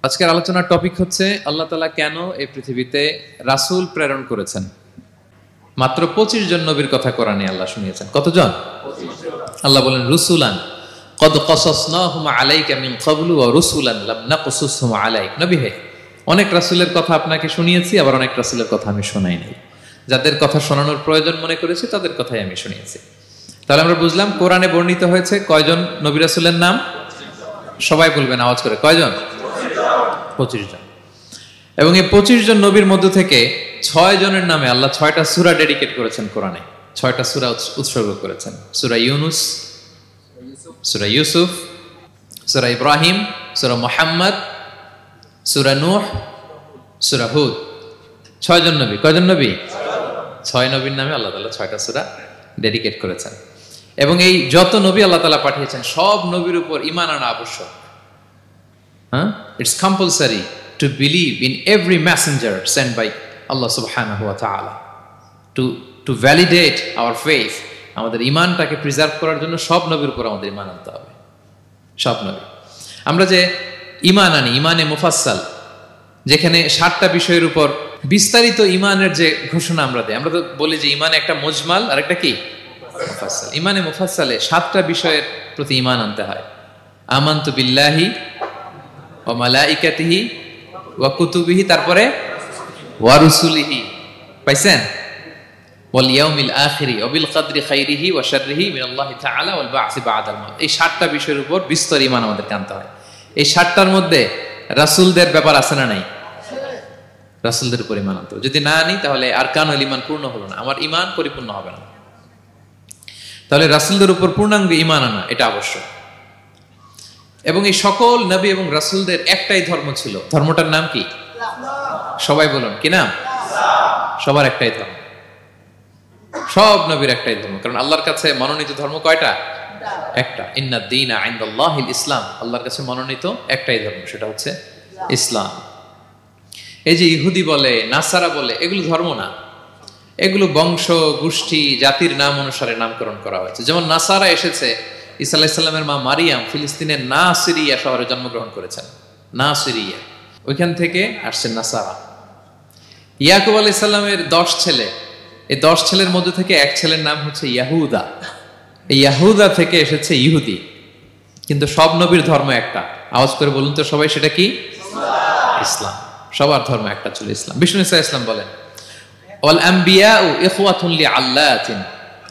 আজকের আলোচনার টপিক হচ্ছে আল্লাহ তাআলা কেন এই পৃথিবীতে রাসূল প্রেরণ করেছেন। মাত্র 25 জন নবীর কথা কোরআনে আল্লাহ শুনিয়েছেন। কতজন? 25 জন। আল্লাহ বলেন রুসুলান কদ কসাসনাহুম আলাইকা মিন ক্বাবলু ওয়া রুসুলান লাম নাকসুসহুম আলাইক। নবী হে, অনেক রাসূলের কথা আপনাকে শুনিয়েছি, আবার অনেক রাসূলের কথা আমি শোনাই নাই। যাদের কথা শোনানোর প্রয়োজন মনে করেছি তাদের কথাই আমি শুনিয়েছি। তাহলে আমরা বুঝলাম কোরআনে বর্ণিত হয়েছে কয়জন নবী রাসূলের নাম? সবাই বলবেন আওয়াজ করে, কয়জন? 25 জন। এবং এই 25 জন নবীর মধ্য থেকে 6 জনের নামে আল্লাহ 6টা সূরা ডেডিকেট করেছেন কোরআনে। 6টা সূরা উৎসর্গ করেছেন। সূরা ইউনুস, সূরা ইউসুফ, সূরা ইব্রাহিম, সূরা মুহাম্মদ, সূরা নূহ, সূরা হুদ। 6 জন নবী। কয়জন নবী? 6 নবীর নামে আল্লাহ তাআলা 6টা সূরা ডেডিকেট করেছেন। এবং এই যত নবী আল্লাহ তাআলা পাঠিয়েছেন সব নবীর উপর ঈমান আনা আবশ্যক। It's compulsory to believe in every messenger sent by Allah subhanahu wa ta'ala. To validate our faith, আমাদের ঈমানটাকে প্রিজার্ভ করার জন্য সব নবীর উপর আমাদের ঈমান আনতে হবে। সব নবী। আমরা যে ঈমান আনি, ঈমানে মুফাসসাল, যেখানে 7টা বিষয়ের উপর বিস্তারিত ঈমানের যে ঘোষণা আমরা দেই, আমরা তো বলি যে ঈমান একটা মুজমাল আর একটা কি মুফাসসাল। ঈমানে মুফাসসালে 7টা বিষয়ের প্রতি ঈমান আনতে হয়। আমানতু বিল্লাহি ওয়া মালাইকাতিহি ওয়া কুতুবিহি, তারপরে ওয়া রুসুলিহি। পাইছেন? ওয়াল ইয়াউমিল আখিরি ওয়া বিল কদরি খাইরিহি ওয়া শাররিহি মিনাল্লাহি তাআলা ওয়াল বা'সি বা'দাল মাউত। এই 7টা বিষয়ের উপর বিস্তর ঈমান আমাদের আনতে হয়। এই 7টার মধ্যে রাসূলদের ব্যাপার আছে না নাই? রাসূলদের উপর ঈমান আনতে হবে। যদি না আনি তাহলে আরকানুল ঈমান পূর্ণ হলো না, আমার ঈমান পরিপূর্ণ হবে না। তাহলে রাসূলদের উপর পূর্ণাঙ্গ ঈমান আনা এটা আবশ্যক। এবং এই সকল নবী এবং রাসূলদের একটাই ধর্ম ছিল। ধর্মটার নাম কি? সবাই বলুন, কি নাম? সবার একটাই ধর্ম। সব নবীর একটাই ধর্ম। কারণ আল্লাহর কাছে মনোনীত ধর্ম কয়টা? একটা। ইন্নাদ দীনা ইনদাল্লাহিল ইসলাম। আল্লাহর কাছে মনোনীত একটাই ধর্ম, সেটা হচ্ছে ইসলাম। এই যে ইহুদি বলে, নাসারা বলে, এগুলো ধর্ম না। এগুলো বংশ, গোষ্ঠী, জাতির নাম অনুসারে নামকরণ করা হয়েছে। যেমন নাসারা এসেছে, ঈসা আলাইহিস সালামের মা মারিয়াম ফিলিস্তিনের নাসিরিয়া শহরে জন্মগ্রহণ করেছেন। নাসিরিয়া, ওইখান থেকে আসছে নাসারা। ইয়াকুব আলাইহিস সালামের 10 ছেলে, এই 10 ছেলের মধ্যে থেকে এক ছেলের নাম হচ্ছে ইয়াহুদা। এই ইয়াহুদা থেকে এসেছে ইহুদি। কিন্তু সব নবীর ধর্ম একটা। আওয়াজ করে বলুন তো সবাই, সেটা কি? ইসলাম। সবার ধর্ম একটা ছিল, ইসলাম। বিষ্ণু ঈসা ইসলাম বলেন ওয়াল আম্বিয়াউ ইখওয়াতুন লিআল্লাতিন।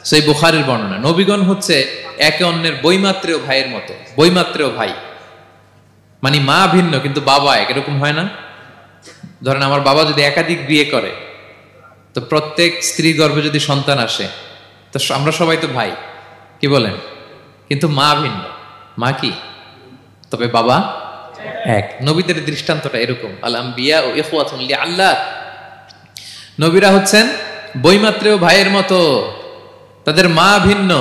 সেই বুখারীর বর্ণনা, নবীগণ হচ্ছে একে অন্যের বৈমাত্রেয় ভাইয়ের মতো। বৈমাত্রেয় ভাই মানে মা ভিন্ন কিন্তু বাবা এক, এরকম হয় না? ধরেন আমার বাবা যদি একাধিক বিয়ে করে, তো প্রত্যেক স্ত্রী গর্ভে যদি সন্তান আসে, তো আমরা সবাই তো ভাই, কি বলেন? কিন্তু মা ভিন্ন। মা কি? তবে বাবা এক। নবীদের দৃষ্টান্তটা এরকম। আল আম্বিয়া ও ইখওয়াতুন লিআল্লাহ। নবীরা হচ্ছেন বৈমাত্রেয় ভাইয়ের মতো, তাদের মা ভিন্ন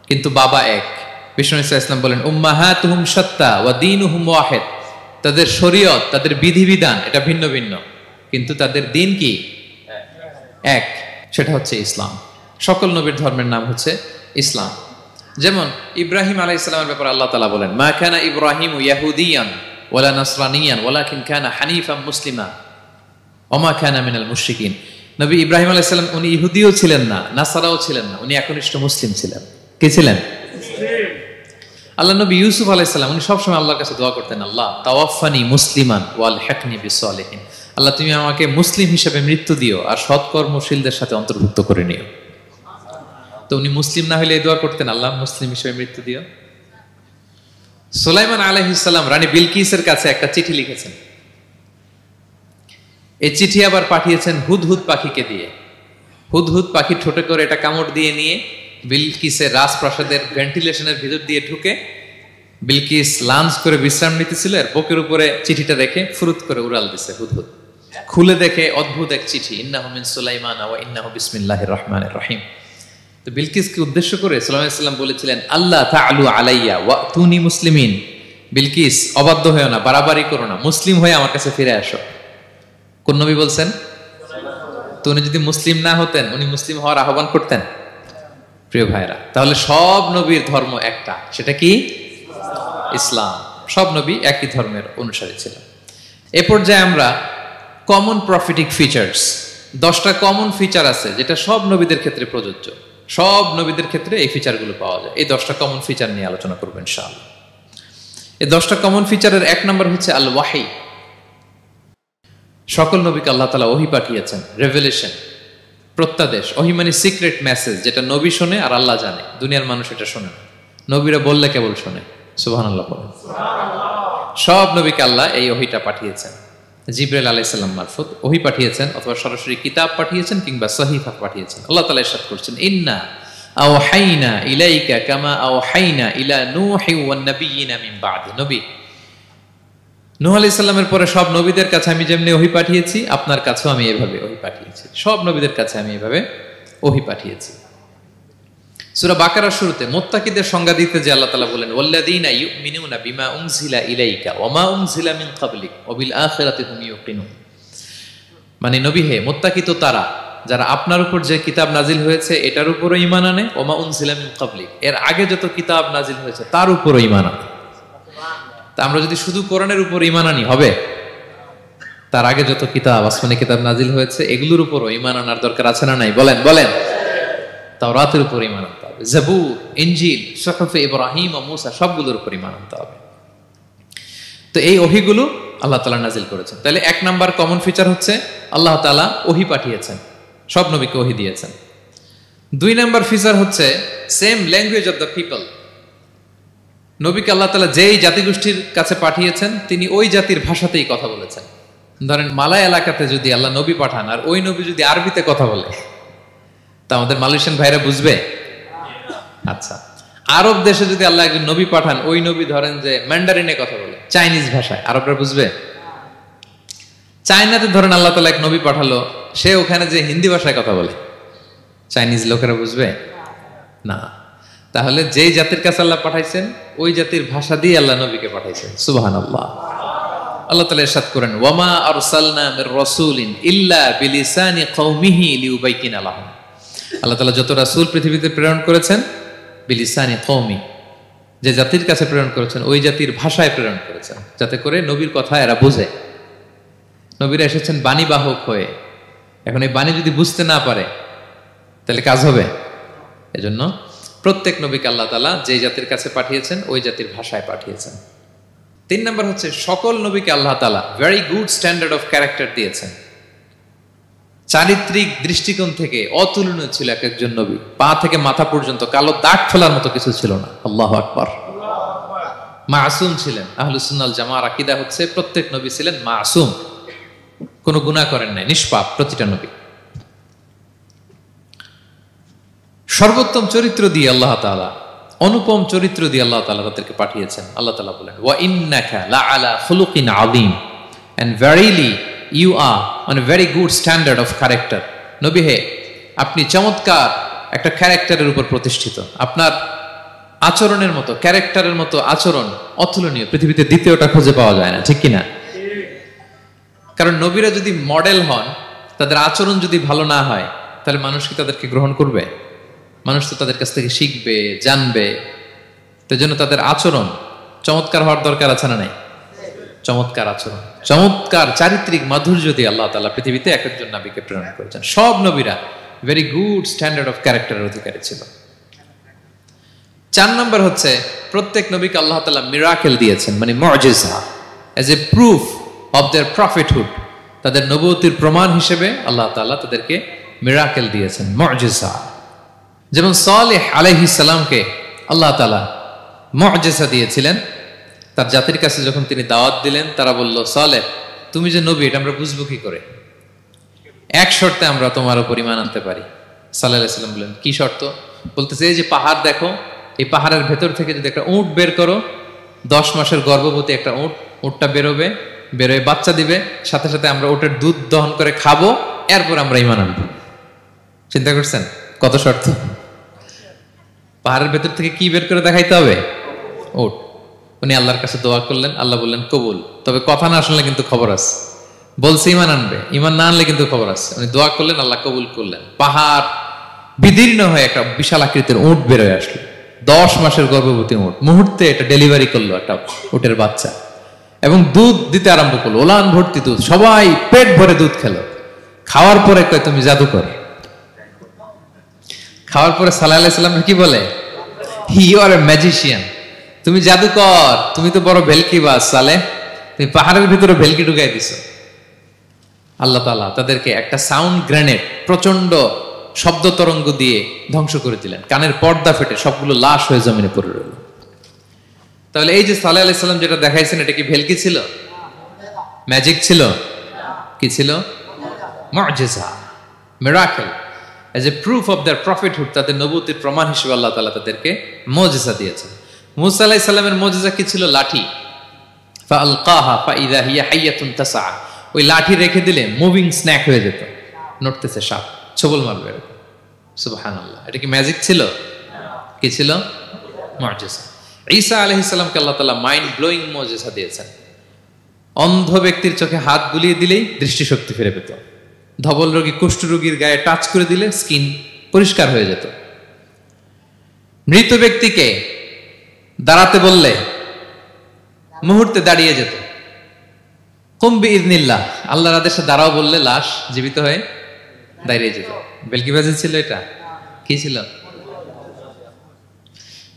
কিন্তু বাবা এক। বিষ্ণু ঈসা ইসলাম বলেন উম্মাহাতুহুম শাত্তা ওয়া দীনুহুম ওয়াহিদ। তাদের শরীয়ত, তাদের বিধিবিধান এটা ভিন্ন ভিন্ন, কিন্তু তাদের দিন কি? এক, সেটা হচ্ছে ইসলাম। সকল নবীর ধর্মের নাম হচ্ছে ইসলাম। যেমন ইব্রাহিম আলাইহিস সালামের ব্যাপারে আল্লাহ তাআলা বলেন মা কানা ইব্রাহিমু ইয়াহুদিয়ান ওয়ালা নাসরানিয়ান ওয়ালাকিন কানা হানিফাম মুসলিমা ওয়া মা কানা মিনাল মুশরিকিন। নবী ইব্রাহিম আলাইহিস সালাম উনি ইহুদিও ছিলেন না, নাসারাও ছিলেন না, উনি একনিষ্ঠ মুসলিম ছিলেন। কে ছিলেন? আল্লাহ নবী ইউসুফ আলাইহিস সালাম উনি সবসময় আল্লাহর কাছে দোয়া করতেন, আল্লাহ তাওয়াফানি মুসলিমান ওয়াল হিকনি বিসসালিহিন। আল্লাহ তুমি আমাকে মুসলিম হিসেবে মৃত্যু দিও আর সৎকর্মশীলদের সাথে অন্তর্ভুক্ত করে নিও। তো উনি মুসলিম না হলে এই দোয়া করতেন, আল্লাহ মুসলিম হিসেবে মৃত্যু দিও। সুলাইমান আলাইহিস সালাম রানী বিলকিসের কাছে একটা চিঠি লিখেছেন। এই চিঠি আবার পাঠিয়েছেন হুদহুদ পাখিকে দিয়ে। হুদহুদ পাখি ঠোঁটে করে এটা কামড় দিয়ে নিয়ে বিলকিসের রাজপ্রাসাদের ভেন্টিলেশনের ভিতর দিয়ে ঢুকে বিলকিস লাঞ্চ করে বিশ্রাম নিতেছিল, আর বুকের উপরে চিঠিটা রেখে ফুরুত করে উড়াল দিছে হুদহুদ। খুলে দেখে অদ্ভুত এক চিঠি, ইন্নাহু মিন সুলাইমান ওয়া ইন্নাহু বিসমিল্লাহির রহমানির রহিম। তো বিলকিসকে উদ্দেশ্য করে সাল্লাল্লাহু আলাইহি ওয়াসাল্লাম বলেছিলেন আল্লাহ তাআলু আলাইয়া ওয়াতুনি মুসলিমিন। বিলকিস অবাধ্য হয়ো না, বাড়াবাড়ি করো না, মুসলিম হয়ে আমার কাছে ফিরে আসো। কোন নবী বলছেন? তো উনি যদি মুসলিম না হতেন, উনি মুসলিম হওয়ার আহ্বান করতেন? প্রিয় ভাইরা, তাহলে সব নবীর ধর্ম একটা, সেটা কি? ইসলাম। সব নবী একই ধর্মের অনুসারী ছিলেন। এ পর্যায়ে আমরা কমন প্রফিটিক ফিচার্স, 10টা কমন ফিচার আছে যেটা সব নবীদের ক্ষেত্রে প্রযোজ্য। সব নবীদের ক্ষেত্রে এই ফিচারগুলো পাওয়া যায়। এই 10টা কমন ফিচার নিয়ে আলোচনা করবো ইনশাআল্লাহ। এই 10টা কমন ফিচারের 1 নম্বর হচ্ছে আল ওয়াহি। সকল নবীকে আল্লাহ তাআলা ওহী পাঠিয়েছেন, রেভেলেশন, প্রত্যাদেশ। ওহী মানে সিক্রেট মেসেজ, যেটা নবী শোনে আর আল্লাহ জানে, দুনিয়ার মানুষ এটা শোনে না। নবীরা বললে কেবল শোনে। সুবহানাল্লাহ বলেন। সব নবীকে আল্লাহ এই ওহীটা পাঠিয়েছেন। জিবরাইল আলাইহিস সালাম মারফত ওহী পাঠিয়েছেন, অথবা সরাসরি কিতাব পাঠিয়েছেন, কিংবা সহিফা পাঠিয়েছেন। আল্লাহ তাআলা ইরশাদ করছেন, ইন্না আওহাইনা ইলাইকা কামা আওহাইনা ইলা নূহি ওয়ান নাবিয়িনা মিন বা'দি। নবী নূহ আলাইহিস সালামের পরে সব নবীদের কাছে আমি যেমনি ওহী পাঠিয়েছি, আপনার কাছেও আমি এভাবে ওহী পাঠিয়েছি। সব নবীদের কাছে আমি এভাবে ওহী পাঠিয়েছি। সূরা বাকারার শুরুতে মুত্তাকিদের সংজ্ঞা দিতে যে আল্লাহ তাআলা বলেন, ওয়াল্লাযীনা ইউমিনুনা বিমা উনজিলা ইলাইকা ওয়া মা উনজিলা মিন ক্বাবলিক ওয়া বিল আখিরাতি হুম ইউকিনুন। মানে নবী হে, মুত্তাকি তো তারা যারা আপনার উপর যে কিতাব নাজিল হয়েছে এটার উপরও ঈমান আনে, ওয়া মা উনজিলা মিন ক্বাবলিক, এর আগে যত কিতাব নাজিল হয়েছে তার উপরও ঈমান আনে। তা আমরা যদি শুধু কোরআনের উপর ঈমান আনি হবে? তার আগে যত কিতাব, আসমানি কিতাব নাজিল হয়েছে এগুলোর উপরও ঈমান আনার দরকার আছে না নাই? বলেন বলেন। তাওরাতের উপর ঈমান আনতে হবে, জাবুর, ইনজিল, সুহুফে ইব্রাহিম ও মূসা সবগুলোর উপর ঈমান আনতে হবে। তো এই ওহীগুলো আল্লাহ তাআলা নাজিল করেছেন। তাহলে 1 নাম্বার কমন ফিচার হচ্ছে আল্লাহ তাআলা ওহী পাঠিয়েছেন, সব নবীকে ওহী দিয়েছেন। 2 নাম্বার ফিচার হচ্ছে same language of the people. নবীকে আল্লাহ তাআলা যেই জাতিগোষ্ঠীর কাছে পাঠিয়েছেন তিনি ওই জাতির ভাষাতেই কথা বলেছেন। ধরেন মালয় এলাকাতে যদি আল্লাহ নবী পাঠান আর ওই নবী যদি আরবিতে কথা বলে, তা আমাদের মালয়েশিয়ান ভাইরা বুঝবে? আচ্ছা, আরব দেশে যদি আল্লাহ একজন নবী পাঠান, ওই নবী ধরেন যে ম্যান্ডারিনে কথা বলে, চাইনিজ ভাষায়, আরবরা বুঝবে? চায়নাতে ধরেন আল্লাহ তাআলা এক নবী পাঠালো, সে ওখানে যে হিন্দি ভাষায় কথা বলে, চাইনিজ লোকেরা বুঝবে না। তাহলে যেই জাতির কাছে আল্লাহ পাঠাইছেন ওই জাতির ভাষা দিয়ে আল্লাহ নবীকে পাঠাইছেন। সুবহানাল্লাহ। আল্লাহ তাআলা ইরশাদ করেন, ওয়ামা আরসালনা মির রাসূলিন ইল্লা বিলিসানি কওমিহি লিউবাইয়িনা লাহুম। আল্লাহ তাআলা যত রাসূল পৃথিবীতে প্রেরণ করেছেন, বিলিসানি কওমি, যে জাতির কাছে প্রেরণ করেছেন ওই জাতির ভাষায় প্রেরণ করেছেন, যাতে করে নবীর কথা এরা বুঝে। নবীরা এসেছেন বাণী বাহক হয়ে। এখন এই বাণী যদি বুঝতে না পারে তাহলে কাজ হবে? এজন্য প্রত্যেক নবীকে আল্লাহ তাআলা যে জাতির কাছে পাঠিয়েছেন ওই জাতির ভাষায় পাঠিয়েছেন। 3 নাম্বার হচ্ছে সকল নবীকে আল্লাহ তাআলা very good standard of character দিয়েছেন। চারিত্রিক দৃষ্টিকোণ থেকে অতুলনীয় ছিল এক একজন নবী। পা থেকে মাথা পর্যন্ত কালো দাগ ফেলার মতো কিছু ছিল না। আল্লাহু আকবার। মাসুম ছিলেন। আহলুস সুন্নাহ ওয়াল জামাআর আকীদা হচ্ছে প্রত্যেক নবী ছিলেন মাসুম, কোনো গুনাহ করেন নাই, নিষ্পাপ প্রতিটা নবী। সর্বোত্তম চরিত্র দিয়ে আল্লাহ তাআলা, অনুপম চরিত্র দিয়ে আল্লাহ তাআলা তাদেরকে পাঠিয়েছেন। আল্লাহ তাআলা বলেন, ওয়া ইন্নাকা লাআলা খুলুকিন আযীম, and verily you are on a very good standard of character. নবী হে, আপনি চমৎকার একটা ক্যারেক্টারের উপর প্রতিষ্ঠিত। আপনার আচরণের মতো, ক্যারেক্টারের মতো আচরণ অতুলনীয়, পৃথিবীতে দ্বিতীয়টা খুঁজে পাওয়া যায় না, ঠিক কি না? কারণ নবীরা যদি মডেল হন, তাদের আচরণ যদি ভালো না হয়, তাহলে মানুষ কি তাদেরকে গ্রহণ করবে? মানুষ তো তাদের কাছ থেকে শিখবে, জানবে। তো জন্য তাদের আচরণ চমৎকার হওয়ার দরকার আছে না নাই? চমৎকার আচরণ, চমৎকার চারিত্রিক মাধুর্য দিয়ে আল্লাহ তাআলা পৃথিবীতে এক একজন নবীকে প্রেরণ করেছেন। সব নবীরা ভেরি গুড স্ট্যান্ডার্ড অফ ক্যারেক্টারের অধিকারী ছিল। 4 নম্বর হচ্ছে প্রত্যেক নবীকে আল্লাহ তাআলা মিরাকেল দিয়েছেন, মানে মুজিজা, as a proof of their prophethood. তাদের নবুয়তির প্রমাণ হিসেবে আল্লাহ তাআলা তাদেরকে মিরাকেল দিয়েছেন, মুজিজা। যেমন সালেহ আলাইহিস সালামকে আল্লাহ তাআলা মুজিজা দিয়েছিলেন। তার জাতির কাছে যখন তিনি দাওয়াত দিলেন, তারা বলল, সালেহ তুমি যে নবী এটা আমরা বুঝবো কি করে? এক শর্তে আমরা তোমার উপর ঈমান আনতে পারি। সালেহ আলাইহিস সালাম বললেন, কি শর্ত? বলতেছে, এই যে পাহাড় দেখো, এই পাহাড়ের ভেতর থেকে যদি একটা উট বের করো, 10 মাসের গর্ভবতী একটা উটটা বেরোবে, বেরোয় বাচ্চা দিবে, সাথে সাথে আমরা ওটার দুধ দহন করে খাবো, এরপর আমরা ঈমান আনবো। চিন্তা করছেন কত শর্ত? পাহাড়ের ভেতর থেকে কি বের করে দেখাইতে হবে? উট। উনি আল্লাহর কাছে দোয়া করলেন, আল্লাহ বললেন কবুল। তবে কথা না শুনলে কিন্তু খবর আছে। বলছে ঈমান আনবে, ঈমান না আনলে কিন্তু খবর আছে। উনি দোয়া করলেন, আল্লাহ কবুল করলেন। পাহাড় বিদীর্ণ হয়ে একটা বিশাল আকৃতির উট বের হয়ে আসলো। 10 মাসের গর্ভবতী উট, মুহূর্তে এটা ডেলিভারি করলো একটা উটের বাচ্চা, এবং দুধ দিতে আরম্ভ করলো, ওলান ভর্তি দুধ, সবাই পেট ভরে দুধ খেলো। খাওয়ার পরে কয় তুমি জাদুকর। খাওয়ার পরে সাল্লাল্লাহু আলাইহি সাল্লাম কি বলে, ইউ আর এ ম্যাজিশিয়ান, তুমি জাদুকর, তুমি তো বড় ভেলকিবাজ সালে, তুমি পাহাড়ের ভিতরে ভেলকি ঢুকাই দিছো। আল্লাহ তাআলা তাদেরকে একটা সাউন্ড গ্রেনেড, প্রচন্ড শব্দ তরঙ্গ দিয়ে ধ্বংস করে দিলেন, কানের পর্দা ফেটে সবগুলো লাশ হয়ে জমিনে পড়ে রইল। তাহলে এই যে সাল্লাল্লাহু আলাইহি সাল্লাম যেটা দেখাইছেন, এটা কি ভেলকি ছিল, ম্যাজিক ছিল, কি ছিল, মুআজিজা, miracle. As a proof of their prophethood, তাদের নবুয়তির প্রমাণ হিসেবে আল্লাহ তাআলা তাদেরকে মুআজিজা দিয়েছেন। মূসা আলাইহিস সালামের মুআজিজা কি ছিল, লাঠি। ফাআলকাহা ফাইযা হিয়া হাইয়াতুন তাসআ, ওই লাঠি রেখে দিলে মুভিং স্ন্যাক হয়ে যেত, নড়তেছে সাপ, ছবল মারবে এরকম। সুবহানাল্লাহ, এটা কি ম্যাজিক ছিল, কি ছিল, মুআজিজা। ঈসা আলাইহিস সালামকে আল্লাহ তাআলা মাইন্ড ব্লোয়িং মুআজিজা দিয়েছেন। অন্ধ ব্যক্তির চোখে হাত বুলিয়ে দিলেই দৃষ্টিশক্তি ফিরে পেত, ধবল রোগী, কুষ্ঠ রোগীর গায়ে টাচ করে দিলে স্কিন পরিষ্কার হয়ে যেত, মৃত ব্যক্তিকে দাঁড়াতে বললে মুহূর্তে দাঁড়িয়ে যেত। কুম বিইযনিল্লাহ, আল্লাহর আদেশে দাঁড়াও বললে লাশ জীবিত হয়ে দাঁড়িয়ে যেত। বেলকিবাজি ছিল এটা, কি ছিল?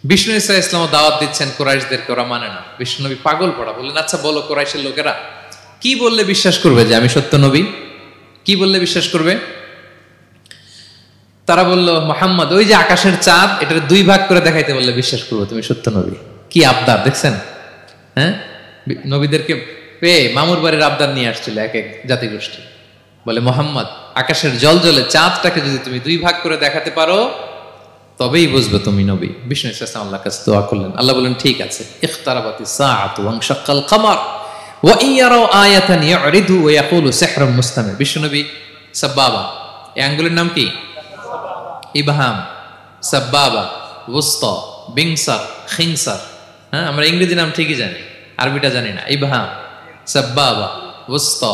বিষ্ণু ঈসা ইসলাম দাওয়াত দিচ্ছেন কুরাইশদেরকে, ওরা মানে না। বিষ্ণুনবী পাগল পড়া, বললেন আচ্ছা বলো কুরাইশের লোকেরা কি বললে বিশ্বাস করবে যে আমি সত্য নবী, কি বললে বিশ্বাস করবে? তারা বলল মুহাম্মদ ওই যে আকাশের চাঁদ, এটার 2 ভাগ করে দেখাইতে বললে বিশ্বাস করবো তুমি সত্য নবী। কি আবদার দেখছেন, হ্যাঁ? নবীদেরকে পেয়ে মামুর বাড়ির আবদার নিয়ে আসছিল এক এক জাতিগোষ্ঠী। বলে মুহাম্মদ আকাশের জল জলে চাঁদটাকে যদি তুমি 2 ভাগ করে দেখাতে পারো তবেই বুঝবে তুমি নবী। বিষ্ণু ইসলাম আল্লাহর কাছে দোয়া করলেন, আল্লাহ বললেন ঠিক আছে। ইখতারাবাতিস সাআতু ওয়ানশাক্কাল কমার ওয়া ইন ইয়ারাউ আয়াতান ইউরিদু ওয়া ইয়াকুলু সিহরুম মুস্তামির। বিষ্ণু নবী সাব্বাবা, এই আঙ্গুলের নাম কি? ইবহাম, সাব্বাবা, ওয়ুসতা, বিংসার, খিনসার। হ্যাঁ, আমরা ইংরেজি নাম ঠিকই জানি, আরবিটা জানি না। ইবহাম, সাব্বাবা, ওয়ুসতা,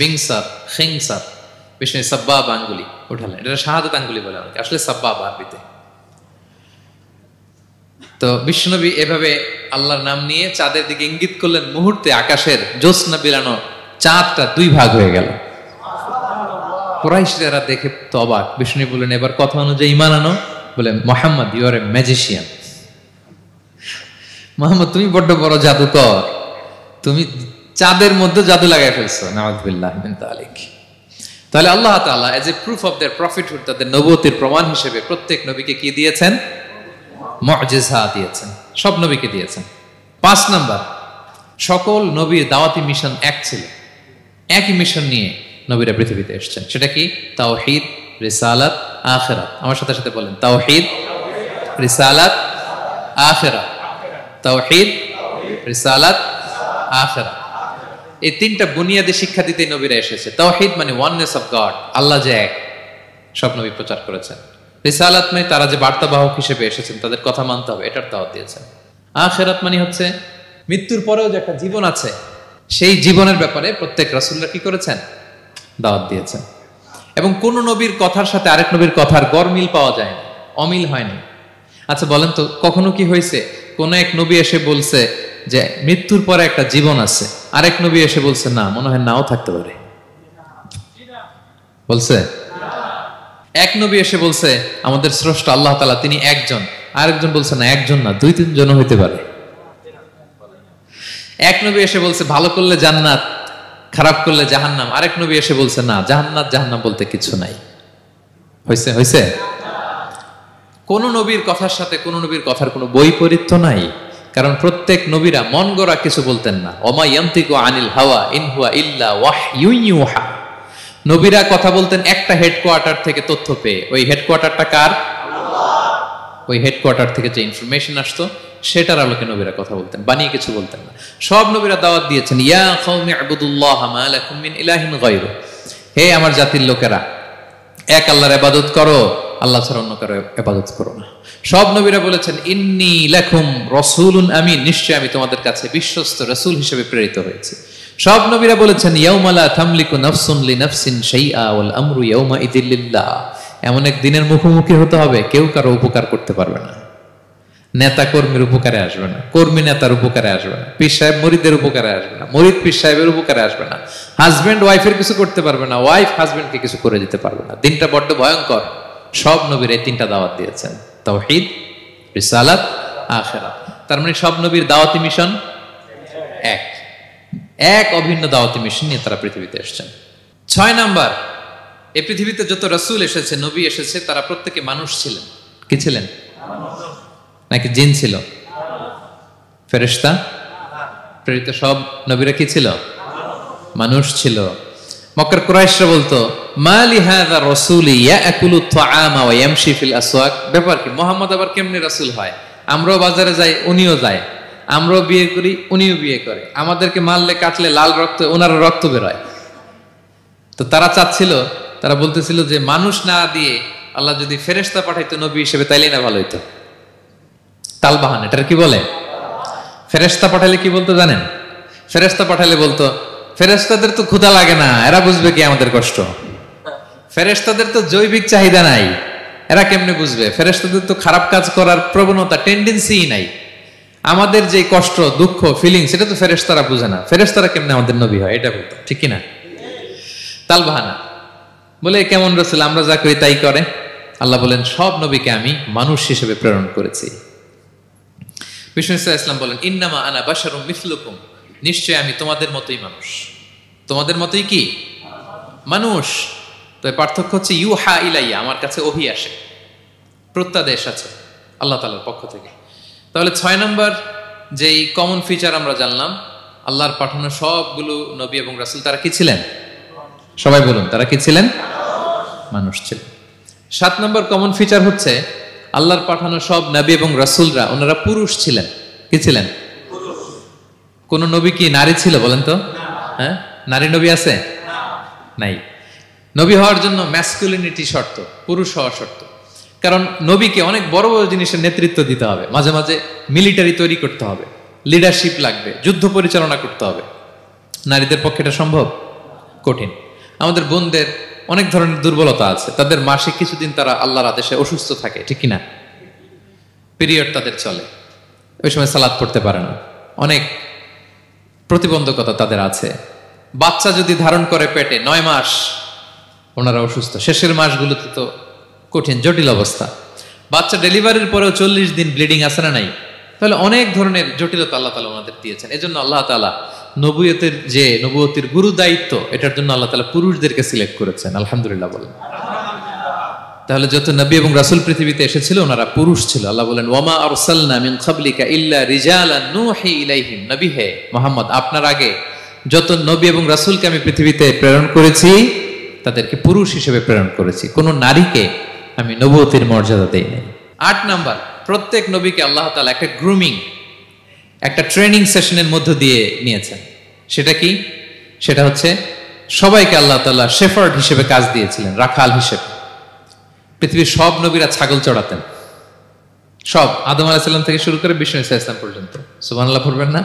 বিংসার, খিনসার। বিষ্ণু সাব্বাবা আঙ্গুলি উঠালেন, এটা শাহাদাত আঙ্গুলি বলে অনেকে, আসলে সাব্বাবা আরবিতে। তো বিশ্বনবী এভাবে আল্লাহর নাম নিয়ে চাঁদের দিকে ইঙ্গিত করলেন, মুহূর্তে আকাশের জ্যোৎস্না বিলানো চাঁদটা 2 ভাগ হয়ে গেল। কুরাইশরা দেখে তো অবাক। বিষ্ণু বললেন এবার কথা অনুযায়ী ঈমান আনো। বলে Muhammad you are a magician, Muhammad তুমি বড্ড বড় জাদুকর, তুমি চাঁদের মধ্যে জাদু লাগাই ফেলছো। নাউযুবিল্লাহি মিন যালিক। তাহলে আল্লাহ তাআলা age a proof of their prophethood, তাদের নবুয়তির প্রমাণ হিসেবে প্রত্যেক নবীকে কি দিয়েছেন? মুআজিজা দিয়েছেন, সব নবীকে দিয়েছেন। 5 নাম্বার, সকল নবীর দাওয়াতি মিশন এক ছিল, একই মিশন নিয়ে নবীরা পৃথিবীতে এসেছেন। সেটা কি? তাওহীদ, রিসালাত, আখিরাত। আমার সাথে সাথে বলেন তাওহীদ, রিসালাত, আখিরাত। তাওহীদ, রিসালাত, আখিরাত। এই 3টা বুনিয়াদী শিক্ষা দিতে নবীরা এসেছে। তাওহীদ মানে ওয়াননেস অফ গড, আল্লাহ যে এক, সব নবী প্রচার করেছেন। রিসালাত মানে তারা যে বার্তাবাহক হিসেবে এসেছেন তাদের কথা মানতে হবে, এটার দাওয়াত দিয়েছেন। আখিরাত মানে হচ্ছে মৃত্যুর পরেও যে একটা জীবন আছে, সেই জীবনের ব্যাপারে প্রত্যেক রাসূলরা কি করেছেন? দাওয়াত দিয়েছেন। এবং কোন নবীর কথার সাথে আরেক নবীর কথার গরমিল পাওয়া যায় না, অমিল হয়নি। আচ্ছা বলেন তো কখনো কি হয়েছে কোন এক নবী এসে বলছে যে মৃত্যুর পরে একটা জীবন আছে, আরেক নবী এসে বলছে না, মনে হয় নাও থাকতে পারে? বলছে? এক নবী এসে বলছে আমাদের স্রষ্টা আল্লাহ তাআলা তিনি একজন, আরেকজন বলছে না একজন না 2-3 জন হইতে পারে। এক নবী এসে বলছে ভালো করলে জান্নাত, খারাপ করলে জাহান্নাম, আরেক নবী এসে বলছে না জাহান্নাত জাহান্নাম বলতে কিছু নাই। হইছে? হইছে? কোন নবীর কথার সাথে কোন নবীর কথার কোনো বৈপরীত্য নাই, কারণ প্রত্যেক নবীরা মন গড়া কিছু বলতেন না। ওমা ইয়ান্তিকু আনিল হাওয়া ইন হুয়া ইল্লা ওয়াহয়ুন ইউহা। নবীরা কথা বলতেন একটা হেডকোয়ার্টার থেকে তথ্য পেয়ে। ওই হেডকোয়ার্টারটা কার? আল্লাহ। ওই হেডকোয়ার্টার থেকে যে ইনফরমেশন আসতো সেটার আলোকে নবীরা কথা বলতেন, বানিয়ে কিছু বলতেন না। সব নবীরা দাওয়াত দিয়েছেন ইয়া কওমি ইবুদুল্লাহ মা লাকুম মিন ইলাহিন গায়রু, হে আমার জাতির লোকেরা এক আল্লাহর ইবাদত করো, আল্লাহ ছাড়া অন্য কারো ইবাদত করো না। সব নবীরা বলেছেন ইন্নী লাকুম রাসূলুন আমিন, নিশ্চয় আমি তোমাদের কাছে বিশ্বস্ত রাসূল হিসেবে প্রেরিত হয়েছি। সব নবীরা বলেছেন ইয়াউমা লা তামলিকু নাফসুন লিনাফসিন শাইআ ওয়াল আমরু ইয়াউমা ইযিল লিল্লাহ, এমন এক দিনের মুখোমুখি হতে হবে কেউ কারো উপকার করতে পারবে না। নেতা কর্মীর উপকারে আসবে না, কর্মী নেতার উপকারে আসবে না, পীর সাহেব মরিদের উপকারে আসবে না, মরিদ পীর সাহেবের উপকারে আসবে না, হাজবেন্ড ওয়াইফের কিছু করতে পারবে না, ওয়াইফ হাজবেন্ডকে কিছু করে দিতে পারবে না। দিনটা বড্ড ভয়ঙ্কর। সব নবীর এই তিনটা দাওয়াত দিয়েছেন, তাওহীদ, রিসালাত, আখিরাত। তার মানে সব নবীর দাওয়াতি মিশন এক অভিন্ন দাওয়াতি মিশন নিয়ে তারা পৃথিবীতে এসেছেন। 6 নাম্বার, এই পৃথিবীতে যত রাসূল এসেছে, নবী এসেছে, তারা প্রত্যেকে মানুষ ছিলেন। কি ছিলেন? নাকি জিন ছিল? ফেরেশতা? প্রেরিত সব নবীরা কি ছিল? মানুষ ছিল। মক্কার কুরাইশরা বলতো, মা লিহাযা রাসূলি ইয়াকুলু আত-তাআমা ওয়া ইয়ামশি ফিল আসওয়াক। ব্যাপার কি, মুহাম্মদ আবার কেমনে রাসূল হয়? আমরাও বাজারে যাই, উনিও যায়, আমরাও বিয়ে করি, উনিও বিয়ে করে, আমাদেরকে মারলে কাটলে লাল রক্ত, ওনারও রক্ত বেরোয়। তো তারা চাচ্ছিল, তারা বলতেছিল যে মানুষ না দিয়ে আল্লাহ যদি ফেরেশতা পাঠাইতো নবী হিসেবে, তাইলে না ভালো হইতো। তালবাহান, এটার কি বলে? ফেরেশতা পাঠালে কি বলতো জানেন? ফেরেশতা পাঠালে বলতো, ফেরেশতাদের তো ক্ষুধা লাগে না, এরা বুঝবে কি আমাদের কষ্ট? ফেরেশতাদের তো জৈবিক চাহিদা নাই, এরা কেমনে বুঝবে? ফেরেশতাদের তো খারাপ কাজ করার প্রবণতা, টেন্ডেন্সি নাই। আমাদের যে কষ্ট, দুঃখ, ফিলিংস, সেটা তো ফেরেশতারা বুঝে না, ফেরেশতারা কেমনে আমাদের নবী হয়? এটা বলতো, ঠিক কিনা? তালবাহানা বলে, কেমন রাসূল, আমরা যা করি তাই করে। আল্লাহ বলেন, সব নবীকে আমি মানুষ হিসেবে প্রেরণ করেছি। বিষ্ণু ইসলাম বলেন, ইন্নামা আনা বাশারুম মিসলুকুম, নিশ্চয় আমি তোমাদের মতোই মানুষ। তোমাদের মতোই কি মানুষ। তো পার্থক্য হচ্ছে ইউহা ইলাইয়া, আমার কাছে ওহী আসে, প্রত্যাদেশ আছে আল্লাহ তাআলার পক্ষ থেকে। তাহলে 6 নম্বর যেই কমন ফিচার আমরা জানলাম, আল্লাহর পাঠানো সবগুলো নবী এবং রাসূল তারা কি ছিলেন? সবাই বলুন, তারা কি ছিলেন? মানুষ ছিলেন। 7 নম্বর কমন ফিচার হচ্ছে, আল্লাহর পাঠানো সব নবী এবং রাসূলরা ওনারা পুরুষ ছিলেন। কি ছিলেন? কোন নবী কি নারী ছিল বলেন তো? হ্যাঁ, নারী নবী আছে? নাই। নবী হওয়ার জন্য ম্যাসকুলিনিটি শর্ত, পুরুষ হওয়া শর্ত। কারণ নবীকে অনেক বড় বড় জিনিসের নেতৃত্ব দিতে হবে, মাঝে মাঝে মিলিটারি তৈরি করতে হবে, লিডারশিপ লাগবে, যুদ্ধ পরিচালনা করতে হবে। নারীদের পক্ষে এটা সম্ভব? কঠিন। আমাদের বোনদের অনেক ধরনের দুর্বলতা আছে, তাদের মাসে কিছুদিন তারা আল্লাহর আদেশে অসুস্থ থাকে, ঠিক কিনা? পিরিয়ড তাদের চলে, ওই সময় সালাত পড়তে পারে না, অনেক প্রতিবন্ধকতা তাদের আছে। বাচ্চা যদি ধারণ করে পেটে 9 মাস, ওনারা অসুস্থ। শেষের মাসগুলোতে তো কঠিন, জটিল অবস্থা। বাচ্চা ডেলিভারির পরেও 40 দিন ব্লিডিং আছে না নাই? তাহলে অনেক ধরনের জটিলতা আল্লাহ তাআলা ওনাদের দিয়েছেন। এজন্য আল্লাহ তাআলা নবুয়তের যে নবুয়তির গুরু দায়িত্ব, এটার জন্য আল্লাহ তাআলা পুরুষদেরকে সিলেক্ট করেছেন। আলহামদুলিল্লাহ বলেন। তাহলে যত নবী এবং রাসূল পৃথিবীতে এসেছিল ওনারা পুরুষ ছিল। আল্লাহ বলেন, ওয়ামা আরসালনা মিন ক্বাবলিকা ইল্লা রিজালান নূহি ইলাইহিম। নবী হে মুহাম্মদ, আপনার আগে যত নবী এবং রাসূলকে আমি পৃথিবীতে প্রেরণ করেছি, তাদেরকে পুরুষ হিসেবে প্রেরণ করেছি, কোন নারীকে আমি নবুয়তির মর্যাদা দেই নাই। 8 নাম্বার, প্রত্যেক নবীকে আল্লাহ তাআলা একটা গ্রুমিং, একটা ট্রেনিং সেশনের মধ্য দিয়ে নিয়েছেন। সেটা কি? সেটা হচ্ছে সবাইকে আল্লাহ তাআলা শেফার্ড হিসেবে কাজ দিয়েছিলেন, রাখাল হিসেবে। পৃথিবীর সব নবীরা ছাগল চড়াতেন, সব, আদম আলাইহিস সালাম থেকে শুরু করে বিষ্ণু ইসা ইসলাম পর্যন্ত। সুবহানাল্লাহ পড়বেন না?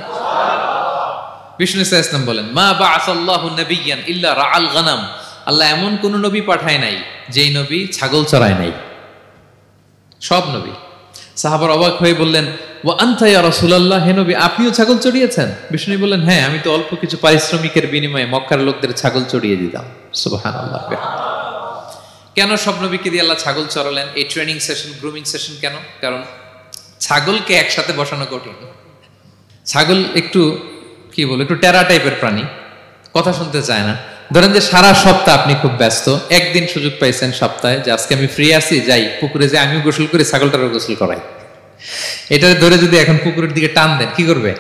বিষ্ণু ইসা ইসলাম বলেন, মা বাআসাল্লাহু নাবিয়্যান ইল্লা রাআল গানাম। আল্লাহ এমন কোন নবী পাঠায় নাই যেই নবী ছাগল চড়ায় নাই, সব নবী। সাহাবারা অবাক হয়ে বললেন, ওয়া আনতা ইয়া রাসূলুল্লাহ, হে নবী আপনিও ছাগল চড়িয়েছেন? বিষ্ণু বললেন, হ্যাঁ, আমি তো অল্প কিছু পারিশ্রমিকের বিনিময়ে মক্কার লোকদের ছাগল চড়িয়ে দিতাম। সুবহানাল্লাহ। কেন সব নবীকে দিয়ে আল্লাহ ছাগল চড়ালেন? এই ট্রেনিং সেশন, গ্রুমিং সেশন কেন? কারণ ছাগলকে একসাথে বসানো কঠিন। ছাগল একটু কি বলে, একটু টেরা টাইপের প্রাণী, কথা শুনতে চায় না। ধরেন যে সারা সপ্তাহ আপনি খুব ব্যস্ত, একদিন সুযোগ পাইছেন সপ্তাহে যে আজকে আমি ফ্রি আছি, যাই পুকুরে যে আমিও গোসল করি, ছাগলটারও গোসল করাই। এটা ধরে যদি এখন পুকুরের দিকে টান দেন, কি করবে?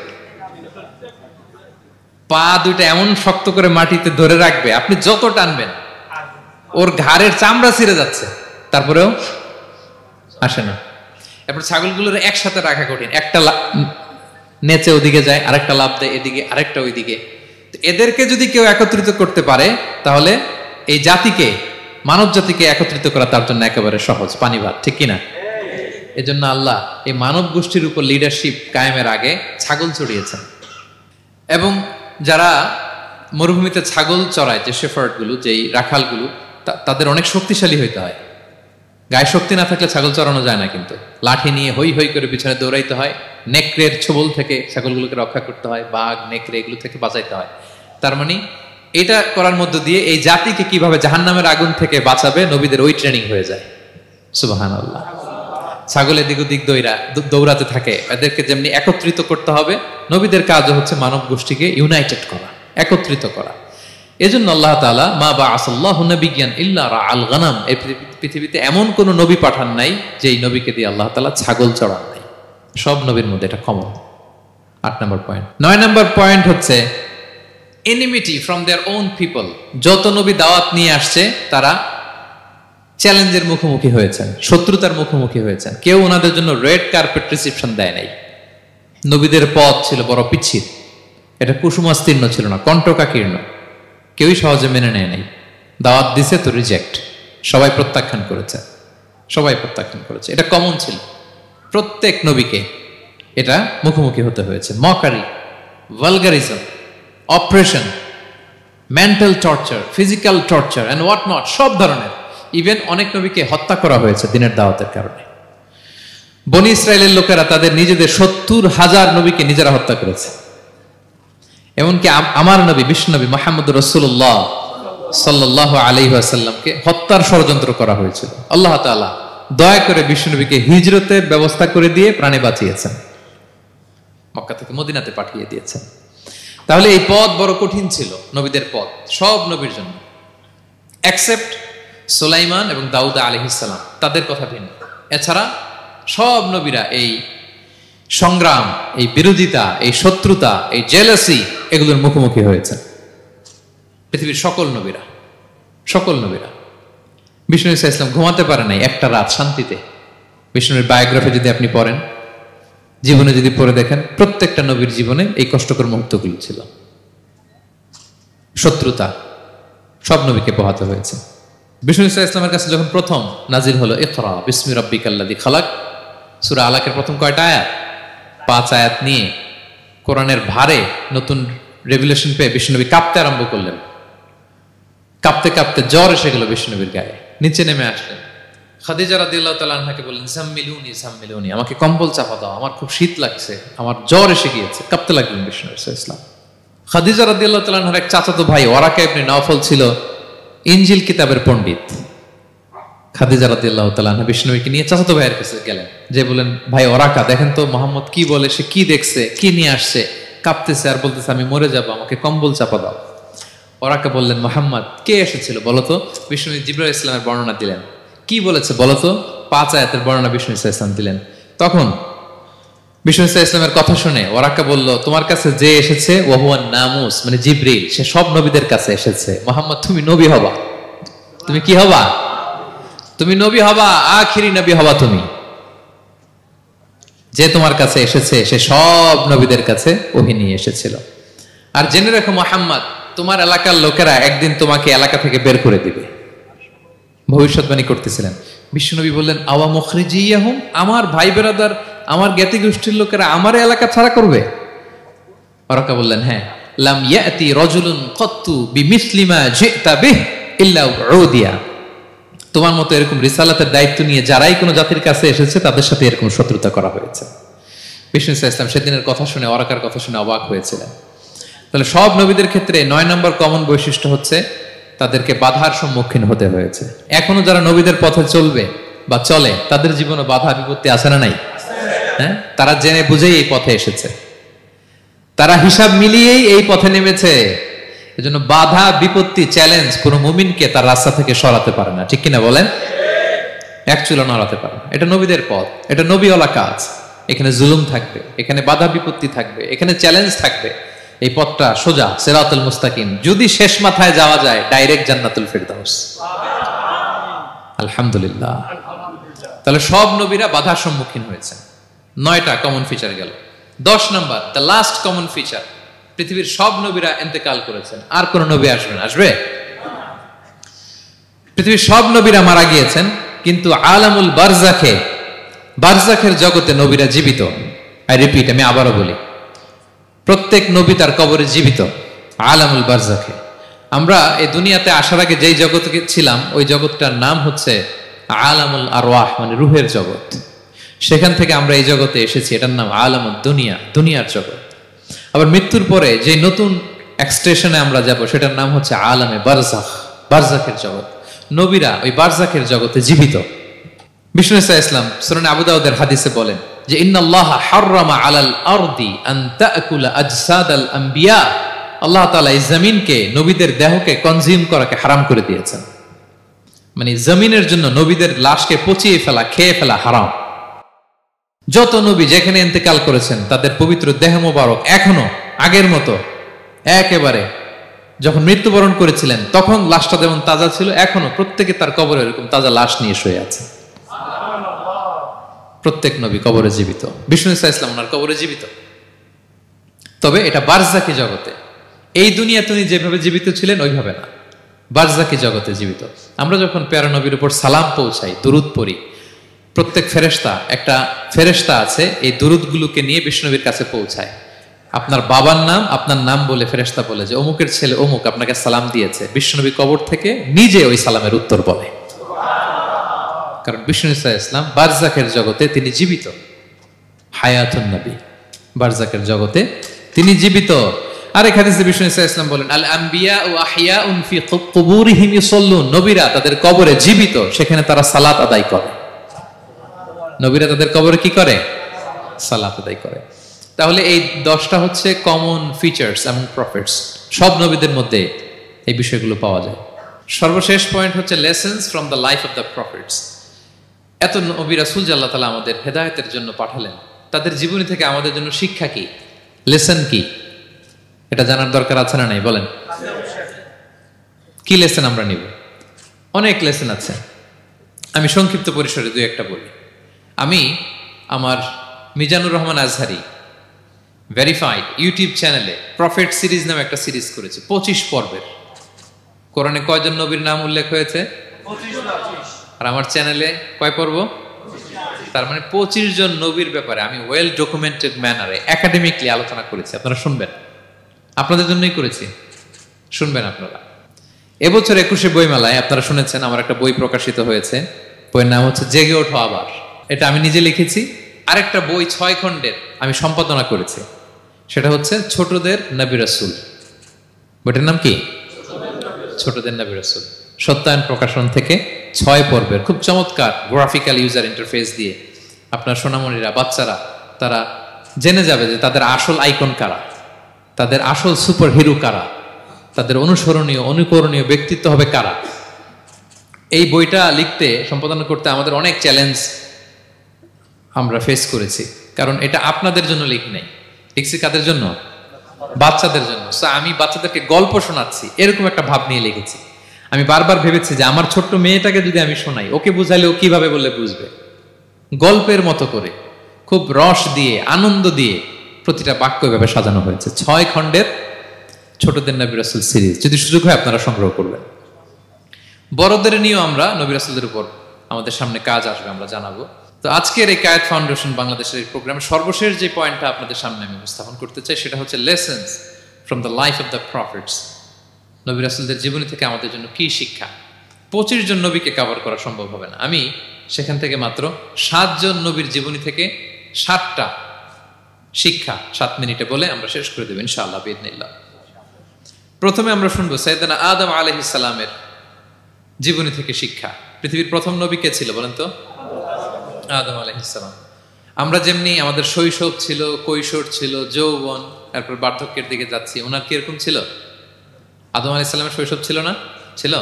পা দুইটা এমন শক্ত করে মাটিতে ধরে রাখবে, আপনি যত টানবেন ওর ঘাড়ের চামড়া ছিঁড়ে যাচ্ছে, তারপরেও আসে না। এরপর ছাগলগুলোর একসাথে রাখা কঠিন, একটা নেচে ওদিকে যায়, আরেকটা লাফ দেয় এদিকে, আরেকটা ওইদিকে। এদেরকে যদি কেউ একত্রিত করতে পারে, তাহলে এই জাতিকে, মানব জাতিকে একত্রিত করা তার জন্য একেবারে সহজ, পানি ভাত, ঠিক কিনা? এজন্য আল্লাহ এই মানব গোষ্ঠীর উপর লিডারশিপ কায়েমের আগে ছাগল চড়িয়েছেন। এবং যারা মরুভূমিতে ছাগল চড়ায়, যে শেফার্ড গুলো, যেই রাখালগুলো, তাদের অনেক শক্তিশালী হইতে হয়। গায়ে শক্তি না থাকলে ছাগল চড়ানো যায় না, কিন্তু লাঠি নিয়ে হই হই করে পিছনে দৌড়াইতে হয়, নেকড়ের ছোবল থেকে ছাগলগুলোকে রক্ষা করতে হয়, বাঘ নেকড়ে এগুলো থেকে বাঁচাইতে হয়। তার মানে এটা করার মধ্য দিয়ে এই জাতিকে কিভাবে জাহান্নামের আগুন থেকে বাঁচাবে নবীদের ওই ট্রেনিং হয়ে যায়। সুবহানাল্লাহ। ছাগল এদিক ওদিক দৌড়াতে থাকে, এদেরকে যেমনি একত্রিত করতে হবে, নবীদের কাজও হচ্ছে মানব গোষ্ঠীকে ইউনাইটেড করা, একত্রিত করা। এজন্য আল্লাহ তাআলা মা বাআসাল্লাহু নাবিয়্যান ইল্লা রাআল গানাম, এই পৃথিবীতে এমন কোন নবী পাঠান নাই যেই নবীকে দিয়ে আল্লাহ তাআলা ছাগল চড়ান নাই। সব নবীর মধ্যে এটা কমন। 8 নম্বর পয়েন্ট। 9 নম্বর পয়েন্ট হচ্ছে enmity from their own people. যত নবী দাওয়াত নিয়ে আসছে তারা চ্যালেঞ্জের মুখোমুখি হয়েছেন, শত্রুতার মুখোমুখি হয়েছেন। কেউ ওনাদের জন্য রেড কার্পেট রিসেপশন দেয় নাই। নবীদের পথ ছিল বড় পিচ্ছিল, এটা কুসুমাস্তীর্ণ ছিল না, কণ্টকাকীর্ণ। কেউই সহজে মেনে নেয় নাই। দাওয়াত দিছে তো রিজেক্ট, সবাই প্রত্যাখ্যান করেছে, সবাই প্রত্যাখ্যান করেছে। এটা কমন ছিল, প্রত্যেক নবীকে এটা মুখোমুখি হতে হয়েছে। Mockery, vulgarism, oppression, mental torture, physical torture and what not, সব ধরনের। ইভেন অনেক নবীকে হত্যা করা হয়েছে দিনের দাওয়াতের কারণে। বনি ইসরায়েলের লোকেরা তাদের নিজেদের 70,000 নবীকে নিজেরা হত্যা করেছে। এমনকি আমার নবী বিশ্বনবী মুহাম্মদ রাসূলুল্লাহ সাল্লাল্লাহু আলাইহি ওয়াসাল্লামকে হত্যার ষড়যন্ত্র করা হয়েছিল। আল্লাহ তাআলা দয়া করে বিশ্বনবীকে হিজরতের ব্যবস্থা করে দিয়ে প্রাণে বাঁচিয়েছেন, মক্কা থেকে মদিনাতে পাঠিয়ে দিয়েছেন। তাহলে এই পথ বড় কঠিন ছিল, নবীদের পথ সব নবীর জন্য, এক্সেপ্ট সুলাইমান এবং দাউদ আলাইহিস সালাম, তাদের কথা ভিন্ন। এছাড়া সব নবীরা এই সংগ্রাম, এই বিরোধিতা, এই শত্রুতা, এই জেলাসি এগুলোর মুখোমুখি হয়েছে পৃথিবীর সকল নবীরা, সকল নবীরা। বিষ্ণু ইসা ইসলাম ঘুমাতে পারে নাই একটা রাত শান্তিতে। বিষ্ণুর বায়োগ্রাফি যদি আপনি পড়েন, জীবনে যদি পড়ে দেখেন, প্রত্যেকটা নবীর জীবনে এই কষ্টকর মুহূর্তগুলো ছিল। শত্রুতা সব নবীকে পোহাতে হয়েছে। বিষ্ণু ইসা ইসলামের কাছে যখন প্রথম নাজিল হলো ইকরা বিসমি রাব্বিকাল্লাযী খালাক, সূরা আলাকের প্রথম কয়টা আয়াত? 5 আয়াত নিয়ে কোরআনের ভারে নতুন রেভেলেশন পেয়ে বিষ্ণুনবী কাঁপতে আরম্ভ করলেন। কাঁপতে কাঁপতে জ্বর এসে গেল বিষ্ণুনবীর গায়ে, নিচে নেমে আসলেন। খাদিজা রাদিয়াল্লাহু তাআলা আনহাকে বললেন, জাম্মিলুনি জাম্মিলুনি, আমাকে কম্বল চাপা দাও, আমার খুব শীত লাগছে, আমার জ্বর এসে গিয়েছে। কাঁপতে লাগলেন বিষ্ণু ইসলাম। খাদিজা রাদিয়াল্লাহু তাআলা আনহার এক চাচাতো ভাই ওয়ারাকা ইবনে নাওফল ছিল ইনজিল কিতাবের পণ্ডিত। খাদিজা রাদিয়াল্লাহু তাআলা আনহা বিষ্ণুনবীকে নিয়ে চাচাতো ভাইয়ের কাছে গেলেন, যে বলেন, ভাই ওরাকা, দেখেন তো মুহাম্মদ কি বলে, সে কি দেখছে, কি নিয়ে আসছে, কাঁপতেছে আর বলতেছে আমি মরে যাব, আমাকে কম্বল চাপা দাও। ওরাকা বললেন, মুহাম্মদ কে এসেছিল বলতো? বিষ্ণু জিবরাইল ইসলামের বর্ণনা দিলেন। কি বলেছে বলতো? 5 আয়াতের বর্ণনা বিষ্ণু ইসলাম দিলেন। তখন বিষ্ণু ইসলামের কথা শুনে ওরাকা বলল, তোমার কাছে যে এসেছে ওয়াহুয়ান নামুস, মানে জিবরিল, সে সব নবীদের কাছে এসেছে। মুহাম্মদ তুমি নবী হবা, তুমি কি হবা? তুমি নবী হবা, আখিরি নবী হবা তুমি। যে তোমার কাছে এসেছে সে সব নবীদের কাছে ওহী নিয়ে এসেছিল। আর জেনে রাখো মুহাম্মদ, তোমার এলাকার লোকেরা একদিন তোমাকে এলাকা থেকে বের করে দিবে, ভবিষ্যৎবাণী করতেছিলেন। বিশ্বনবী বললেন, আওয়া মুখরিজিয়াহুম, আমার ভাই বেরাদার, আমার জ্ঞাতি গোষ্ঠীর লোকেরা আমার এলাকা ছাড়া করবে? ওরাকা বললেন, হ্যাঁ। লাম ইয়াতি রাজুলুন ক্বাত্তু বিমিসলি মা জিতা বিহি ইল্লা উদিয়া, তোমার মতো এরকম রিসালাতের দায়িত্ব নিয়ে যারাই কোনো জাতির কাছে এসেছে তাদের সাথে এরকম শত্রুতা করা হয়েছে। বিষ্ণু ইসলাম সেদিনের কথা শুনে, ওরাকার কথা শুনে অবাক হয়েছিলেন। তাহলে সব নবীদের ক্ষেত্রে 9 নম্বর কমন বৈশিষ্ট্য হচ্ছে তাদেরকে বাধার সম্মুখীন হতে হয়েছে। এখনো যারা নবীদের পথে চলবে বা চলে, তাদের জীবনে বাধা বিপত্তি আছে না নাই? হ্যাঁ, তারা জেনে বুঝেই এই পথে এসেছে, তারা হিসাব মিলিয়েই এই পথে নেমেছে। এজন্য বাধা বিপত্তি চ্যালেঞ্জ কোন মুমিনকে তার রাস্তা থেকে সরাতে পারে না, ঠিক কিনা বলেন? এক চুলো নড়াতে পারে না। এটা নবীদের পথ, এটা নবীওয়ালা কাজ। এখানে জুলুম থাকবে, এখানে বাধা বিপত্তি থাকবে, এখানে চ্যালেঞ্জ থাকবে। এই পথটা সোজা, সিরাতুল মুস্তাকিম। যদি শেষ মাথায় যাওয়া যায়, ডাইরেক্ট জান্নাতুল ফিরদাউস। আলহামদুলিল্লাহ। তাহলে সব নবীরা বাধার সম্মুখীন হয়েছে। 9টা কমন ফিচার গেল। 10 নম্বর, দ্য লাস্ট কমন ফিচার, পৃথিবীর সব নবীরা ইন্তেকাল করেছেন, আর কোন নবী আসবেন? আসবে? পৃথিবীর সব নবীরা মারা গিয়েছেন, কিন্তু আলামুল বারজাখে, বারজাখের জগতে নবীরা জীবিত। আই রিপিট, আমি আবারও বলি, প্রত্যেক নবী তার কবরে জীবিত। আলামুল বারজাখে। আমরা এই দুনিয়াতে আসার আগে যেই জগতে ছিলাম, ওই জগৎটার নাম হচ্ছে আলামুল আরওয়াহ, মানে রুহের জগৎ। সেখান থেকে আমরা এই জগতে এসেছি, এটার নাম আলামুদ দুনিয়া, দুনিয়ার জগৎ। আবার মৃত্যুর পরে যে নতুন এক্সটেশনে আমরা যাব সেটার নাম হচ্ছে আলামে বারজাখ, বারজাখের জগৎ। নবীরা ওই বারজাখের জগতে জীবিত। বিষ্ণু ইসলাম সুনান আবু দাউদের হাদিসে বলেন যে ইন্নাল্লাহা হাররামা আলাল আরদি আন তাকুলা আজসাদাল আম্বিয়া, আল্লাহ তাআলা এই জমিনকে, নবীদের দেহকে কনজিউম করাকে হারাম করে দিয়েছেন। মানে জমিনের জন্য নবীদের লাশকে পচিয়ে ফেলা, খেয়ে ফেলা হারাম। যত নবী যেখানে ইন্তেকাল করেছেন তাদের পবিত্র দেহ মোবারক এখনো আগের মতো একেবারে যখন মৃত্যুবরণ করেছিলেন তখন লাশটা যেমন তাজা ছিল, এখনো প্রত্যেকে তার কবরে এরকম তাজা লাশ নিয়ে শুয়ে আছে। প্রত্যেক নবী কবরে জীবিত, বিষ্ণু ইসলাম ওনার কবরে জীবিত। তবে এটা বারজাকি জগতে। এই দুনিয়া তিনি যেভাবে জীবিত ছিলেন ওইভাবে না, বারজাকি জগতে জীবিত। আমরা যখন প্যারা নবীর উপর সালাম পৌঁছাই, দুরুদ পড়ি, প্রত্যেক ফেরেশতা, একটা ফেরেশতা আছে এই দুরুদগুলোকে নিয়ে বিষ্ণুনবীর কাছে পৌঁছায়। আপনার বাবার নাম, আপনার নাম বলে ফেরেশতা বলে যে অমুকের ছেলে অমুক আপনাকে সালাম দিয়েছে। বিষ্ণুনবী কবর থেকে নিজে ওই সালামের উত্তর বলে, কারণ বিষ্ণু ইসলাম বারজাকের জগতে তিনি জীবিত। হায়াতুন নবী, বারজাকের জগতে তিনি জীবিত। আরেক হাদিসে বিষ্ণু ইসলাম বলেন আল আম্বিয়া ও আহিয়াউন ফি কুবুরিহিম ইউসাল্লুন, নবীরা তাদের কবরে জীবিত, সেখানে তারা সালাত আদায় করে। নবীরা তাদের কবরে কি করে? সালাত আদায় করে। তাহলে এই 10টা হচ্ছে কমন ফিচার্স এবং প্রফিটস, সব নবীদের মধ্যে এই বিষয়গুলো পাওয়া যায়। সর্বশেষ পয়েন্ট হচ্ছে lessons from the life of the profits. এত নবী রাসূল যে আল্লাহ তাআলা আমাদের হেদায়েতের জন্য পাঠালেন, তাদের জীবনী থেকে আমাদের জন্য শিক্ষা কি, লেসন কি, এটা জানার দরকার আছে না নাই? বলেন, কি লেসন আমরা নিব? অনেক লেসন আছে, আমি সংক্ষিপ্ত পরিসরে দুই একটা বলি। আমি আমার মিজানুর রহমান আজহারি ভেরিফাইড ইউটিউব চ্যানেলে প্রফেট সিরিজ নামে একটা সিরিজ করেছি, 25 পর্বের। কোরআনে কয়জন নবীর নাম উল্লেখ হয়েছে? 25। আর আমার চ্যানেলে কয় পর্ব? তার মানে 25 জন নবীর ব্যাপারে আমি ওয়েল ডকুমেন্টেড ম্যানারে একাডেমিকলি আলোচনা করেছি। আপনারা শুনবেন, আপনাদের জন্যই করেছি, শুনবেন আপনারা। এবছর 21শে বইমেলায় আপনারা শুনেছেন আমার একটা বই প্রকাশিত হয়েছে, বইয়ের নাম হচ্ছে জেগে ওঠো আবার। এটা আমি নিজে লিখেছি। আরেকটা বই 6 খণ্ডের আমি সম্পাদনা করেছি, সেটা হচ্ছে ছোটদের নবী রাসূল। বইটার নাম কি? ছোটদের নবী রাসূল। সত্যায়ন প্রকাশন থেকে 6 পর্বের খুব চমৎকার গ্রাফিক্যাল ইউজার ইন্টারফেস দিয়ে আপনার সোনামণিরা, বাচ্চারা তারা জেনে যাবে যে তাদের আসল আইকন কারা, তাদের আসল সুপার হিরো কারা, তাদের অনুসরণীয় অনুকরণীয় ব্যক্তিত্ব হবে কারা। এই বইটা লিখতে, সম্পাদনা করতে আমাদের অনেক চ্যালেঞ্জ আমরা ফেস করেছি, কারণ এটা আপনাদের জন্য লিখি নাই, লিখছি কাদের জন্য? বাচ্চাদের জন্য। আমি বাচ্চাদেরকে গল্প শোনাচ্ছি এরকম একটা ভাব নিয়ে লিখেছি। আমি বারবার ভেবেছি যে আমার ছোট্ট মেয়েটাকে যদি আমি শোনাই, ওকে বুঝাইলে ও কিভাবে বললে বুঝবে। গল্পের মতো করে খুব রস দিয়ে, আনন্দ দিয়ে প্রতিটা বাক্য এভাবে সাজানো হয়েছে। 6 খণ্ডের ছোটদের নবী রাসূল সিরিজ, যদি সুযোগ হয় আপনারা সংগ্রহ করবেন। বড়দের নিয়েও আমরা নবী রাসূলদের উপর আমাদের সামনে কাজ আসবে, আমরা জানাবো। তো আজকের এই কায়েত ফাউন্ডেশন বাংলাদেশের এই প্রোগ্রামে সর্বশেষ যে পয়েন্টটা আপনাদের সামনে আমি উপস্থাপন করতে চাই সেটা হচ্ছে lessons from the life of the profits. নবী রাসূলদের জীবনী থেকে আমাদের জন্য কি শিক্ষা? 25 জন নবীকে কভার করা সম্ভব হবে না। আমি সেখান থেকে মাত্র 7 জন নবীর জীবনী থেকে 7টা শিক্ষা 7 মিনিটে বলে আমরা শেষ করে দেব ইনশাআল্লাহ বিইذنিল্লাহ। প্রথমে আমরা শুনবো সাইয়েদনা আদম আলাইহিস সালামের জীবনী থেকে শিক্ষা। পৃথিবীর প্রথম নবী কে ছিল বলেন তো? আদম আলাইহিস সালাম। আমরা যেমনি আমাদের শৈশব ছিল, কৈশোর ছিল, যৌবন, তারপর বার্ধক্যের দিকে যাচ্ছি, ওনার কি এরকম ছিল? আদম আলাইহিস সালামের শৈশব ছিল না? ছিল?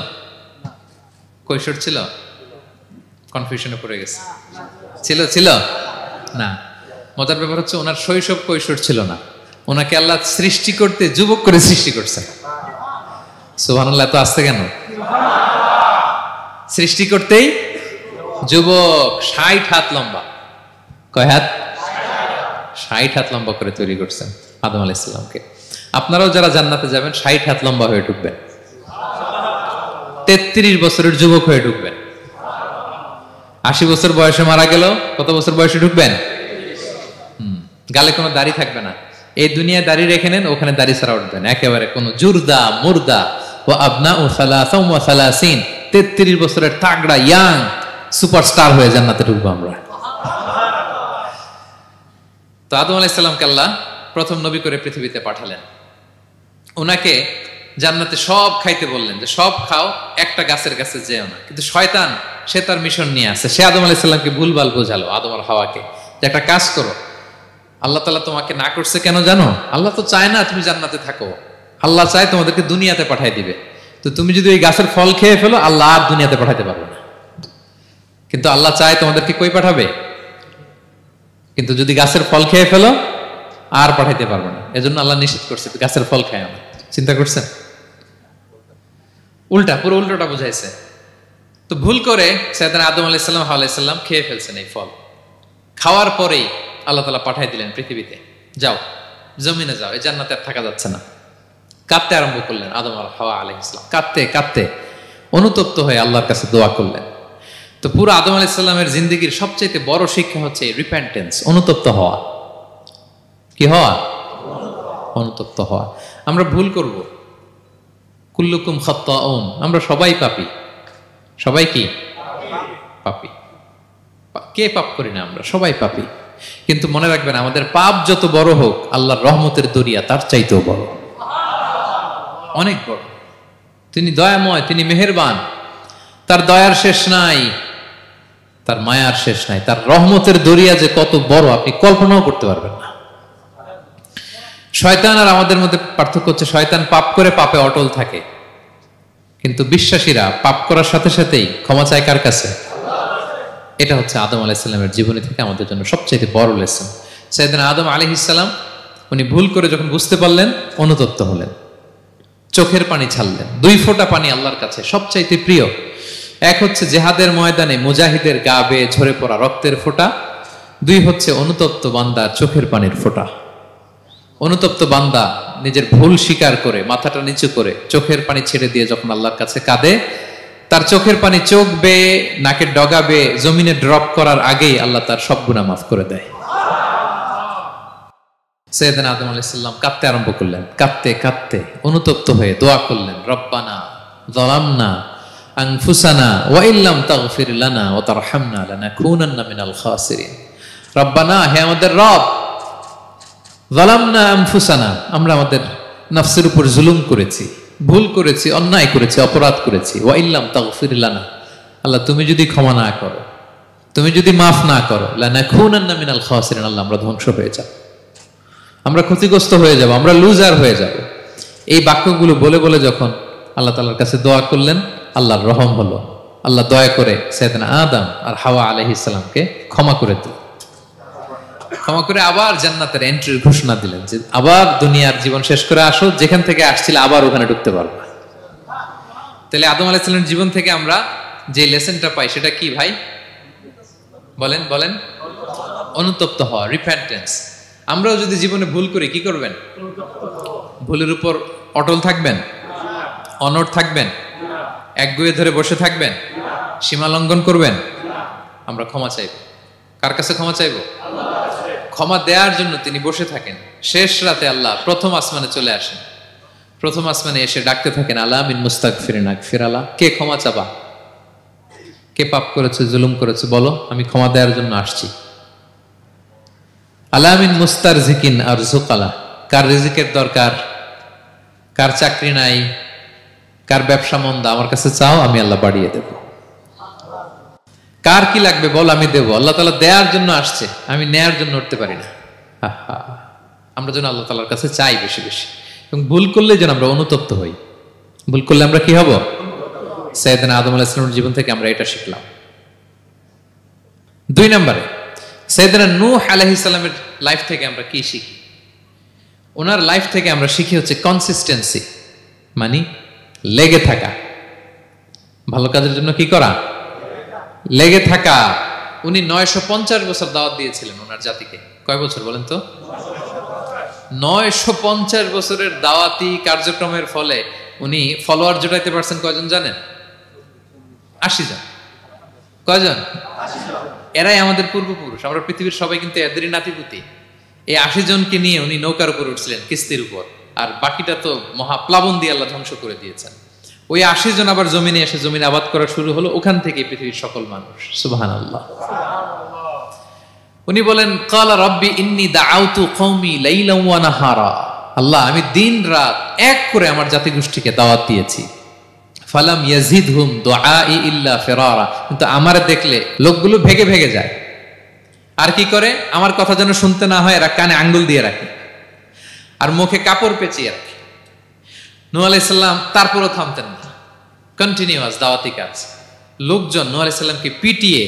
কৈশোর ছিল? কনফিউশনে পড়ে গেছে। ছিল? ছিল না। মজার ব্যাপার হচ্ছে ওনার শৈশব কৈশোর ছিল না, ওনাকে আল্লাহ সৃষ্টি করতে যুবক করে সৃষ্টি করছে। সুবহানাল্লাহ, এত আসতে কেন? সৃষ্টি করতেই যুবক, 60 হাত লম্বা। কয় হাত? 60 হাত লম্বা করে তৈরি করছেন আদম আলাইহিস সালামকে। আপনারাও যারা জান্নাতে যাবেন 60 হাত লম্বা হয়ে ঢুকবেন, 33 বছরের যুবক হয়ে ঢুকবেন। 80 বছর বয়সে মারা গেল, কত বছর বয়সে ঢুকবেন? গালে কোনো দাড়ি থাকবে না। এই দুনিয়ায় দাড়ি রেখে নেন, ওখানে দাড়ি ছাড়া উঠবেন একেবারে কোনো জুরদা মুর্দা ও আবনা ও সালাসা ওয়া সালাসিন। 33 বছরের তাগড়া ইয়াং সুপারস্টার হয়ে জান্নাতে ঢুকবো আমরা। তো আদম আলাইহিস সালামকে আল্লাহ প্রথম নবী করে পৃথিবীতে পাঠালেন। ওনাকে জান্নাতে সব খাইতে বললেন যে সব খাও, একটা গাছের কাছে যেও না। কিন্তু শয়তান সে তার মিশন নিয়ে আসছে, সে আদম আলাইহিস সালামকে ভুলভাল বোঝালো, আদম আর হাওয়াকে, যে একটা কাজ করো, আল্লাহ তাআলা তোমাকে না করছে কেন জানো? আল্লাহ তো চায় না তুমি জান্নাতে থাকো, আল্লাহ চায় তোমাদেরকে দুনিয়াতে পাঠাই দিবে। তো তুমি যদি ওই গাছের ফল খেয়ে ফেলো, আল্লাহ আর দুনিয়াতে পাঠাইতে পারবে না। কিন্তু আল্লাহ চায় তোমাদেরকে কই পাঠাবে? কিন্তু যদি গাছের ফল খেয়ে ফেলো আর পাঠাইতে পারবে না। এজন্য আল্লাহ নিষেধ করছে গাছের ফল খায় না। চিন্তা করছেন? উল্টা, পুরো উল্টোটা বুঝাইছে। তো ভুল করে সাইয়েদনা আদম আলাইহিস সালাম, হাওয়া আলাইহিস সালাম খেয়ে ফেলছেন এই ফল। খাওয়ার পরেই আল্লাহ তাআলা পাঠাই দিলেন পৃথিবীতে, যাও জমিনে যাও, এই জান্নাতে আর থাকা যাচ্ছে না। কাঁদতে আরম্ভ করলেন আদম আর হাওয়া আলাইহিস সালাম, কাঁদতে কাঁদতে অনুতপ্ত হয়ে আল্লাহর কাছে দোয়া করলেন। তো পুরো আদম আলাইহিস সালামের জিন্দেগির সবচেয়ে বড় শিক্ষা হচ্ছে রিপেন্টেন্স, অনুতপ্ত হওয়া। কি হওয়া? অনুতপ্ত হওয়া। আমরা ভুল করব, কুল্লুকুম খাত্তাউন, আমরা সবাই পাপী। সবাই কি পাপী? কে পাপ করি না? আমরা সবাই পাপী। কিন্তু মনে রাখবেন, আমাদের পাপ যত বড় হোক, আল্লাহর রহমতের দরিয়া তার চাইতেও বড়, অনেক বড়। তিনি দয়াময়, তিনি মেহেরবান, তার দয়ার শেষ নাই, তার মায়ার শেষ নাই। তার রহমতের দরিয়া যে কত বড় আপনি কল্পনাও করতে পারবেন না। শয়তান আর আমাদের মধ্যে পার্থক্য হচ্ছে, শয়তান পাপ করে পাপে অটল থাকে, কিন্তু বিশ্বাসীরা পাপ করার সাথে সাথেই ক্ষমা চায় কার কাছে? এটা হচ্ছে আদম আলাইহিস সালামের জীবনী থেকে আমাদের জন্য সবচেয়ে বড় লেসন। সাইয়েদনা আদম আলাইহিস সালাম উনি ভুল করে যখন বুঝতে পারলেন, অনুতপ্ত হলেন, চোখের পানি ছাড়লেন। 2 ফোঁটা পানি আল্লাহর কাছে সবচাইতে প্রিয়। এক হচ্ছে জেহাদের ময়দানে মুজাহিদের গা বেয়ে ঝরে পড়া রক্তের ফোঁটা, 2 হচ্ছে অনুতপ্ত বান্দার চোখের পানির ফোঁটা। অনুতপ্ত বান্দা নিজের ভুল স্বীকার করে মাথাটা নিচু করে চোখের পানি ছেড়ে দিয়ে যখন আল্লাহর কাছে কাঁদে, তার চোখের পানি চোখ বেয়ে নাকের ডগা বেয়ে জমিনে ড্রপ করার আগেই আল্লাহ তার সব গুনাহ মাফ করে দেয়। সাইয়েদনা আদম আলাইহিস সালাম কাঁদতে আরম্ভ করলেন, কাঁদতে কাঁদতে অনুতপ্ত হয়ে দোয়া করলেন, রব্বানা যালামনা আনফুসানা ওয়া ইল্লাম তাগফির লানা ওয়া তারহামনা লানাকুনান্না মিনাল খাসিরিন। রব্বানা, হে আমাদের রব, যালামনা আনফুসানা, আমরা আমাদের নফসের উপর জুলুম করেছি, ভুল করেছি, অন্যায় করেছি, অপরাধ করেছি। ওয়া ইল্লাম তাগফির লানা, আল্লাহ তুমি যদি ক্ষমা না করো, তুমি যদি মাফ না করো, লানাকুনান্না মিনাল খাসিরিন, আল্লাহ আমরা ধ্বংস হয়ে যাব, আমরা ক্ষতিগ্রস্ত হয়ে যাব, আমরা লুজার হয়ে যাব। এই বাক্যগুলো বলে বলে যখন আল্লাহ তাআলার কাছে দোয়া করলেন, আল্লাহর রহম হলো। আল্লাহ দয়া করে সাইয়েদনা আদম আর হাওয়া আলাইহিস সালামকে ক্ষমা করে দিলেন। ক্ষমা করে আবার জান্নাতের এন্ট্রির ঘোষণা দিলেন যে আবার দুনিয়ার জীবন শেষ করে আসো, যেখান থেকে আসছিলে আবার ওখানে ঢুকতে পারবা। তাহলে আদম আলাইহিস সালামের জীবন থেকে আমরা যে লেসনটা পাই সেটা কি ভাই? বলেন বলেন। অনুতপ্ত হওয়া, রিপেন্টেন্স। আমরাও যদি জীবনে ভুল করি কি করবেন? ভুলের উপর অটল থাকবেন? অনড় থাকবেন? একগুঁয়ে ধরে বসে থাকবেন? সীমা লঙ্ঘন করবেন? আমরা ক্ষমা চাইব। কার কাছে ক্ষমা চাইব? ক্ষমা দেওয়ার জন্য তিনি বসে থাকেন। শেষ রাতে আল্লাহ প্রথম আসমানে চলে আসেন। প্রথম আসমানে এসে ডাকতে থাকেন, আলা মিন মুস্তাগফিরিন আগফির আলা, কে ক্ষমা চাবা? কে পাপ করেছে, জুলুম করেছে, বলো, আমি ক্ষমা দেওয়ার জন্য আসছি। আলা মিন মুস্তারজিকিন আরযুক আলা, কার রিজিকের দরকার, কার চাকরি নাই, কার ব্যবসা মন্দা, আমার কাছে চাও, আমি আল্লাহ বাড়িয়ে দেব। কার কি লাগবে বল, আমি দেব। আল্লাহ তাআলা দেওয়ার জন্য আসছে, আমি নেয়ার জন্য উঠতে পারি না। আমরা যেন আল্লাহ তাআলার কাছে চাই বেশি বেশি, এবং ভুল করলে যেন আমরা অনুতপ্ত হই। ভুল করলে আমরা কি হব? সাইয়েদনা আদম আলাইহিস সালামের জীবন থেকে আমরা এটা শিখলাম। 2 নম্বরে সাইয়েদনা নূহ আলাইহিস সালামের লাইফ থেকে আমরা কি শিখি? ওনার লাইফ থেকে আমরা শিখি হচ্ছে কনসিস্টেন্সি, মানে লেগে থাকা। ভালো কাজের জন্য কি করা? লেগে থাকা। উনি 950 বছর দাওয়াত দিয়েছিলেন ওনার জাতিকে। কয় বছর বলেন তো? 950 বছরের দাওয়াতি কার্যক্রমের ফলে উনি ফলোয়ার জোটাইতে পারছেন কয়জন জানেন? 80 জন। কয়জন? 80 জন। এরাই আমাদের পূর্বপুরুষ। আমরা পৃথিবীর সবাই কিন্তু এদেরই নাতিপুতি। এই 80 জনকে নিয়ে উনি নৌকার উপর উঠছিলেন, কিস্তির উপর, আর বাকিটা তো মহাপ্লাবন দিয়ে আল্লাহ ধ্বংস করে দিয়েছেন। ওই 80 জন আবার জমিনে এসে জমিনে আবাদ করা শুরু হলো, ওখান থেকে পৃথিবীর সকল মানুষ। সুবহানাল্লাহ। উনি বলেন ক্বালা রাব্বি ইন্নী দাআউতু কওমি লাইলান ওয়া নাহারা, আল্লাহ আমি দিন রাত এক করে আমার জাতি গোষ্ঠীকে দাওয়াত দিয়েছি। ফালাম ইয়াজিদহুম দুআই ইল্লা ফিরারা, কিন্তু আমারে দেখলে লোকগুলো ভেগে ভেগে যায়। আর কি করে? আমার কথা যেন শুনতে না হয় এরা কানে আঙ্গুল দিয়ে রাখে আর মুখে কাপড় পেঁচিয়ে রাখে। নূহ আলাইহিস সালাম তারপরও থামতেন না, কন্টিনিউয়াস দাওয়াতি কাজ। লোকজন নূহ আলাইহিস সালামকে পিটিয়ে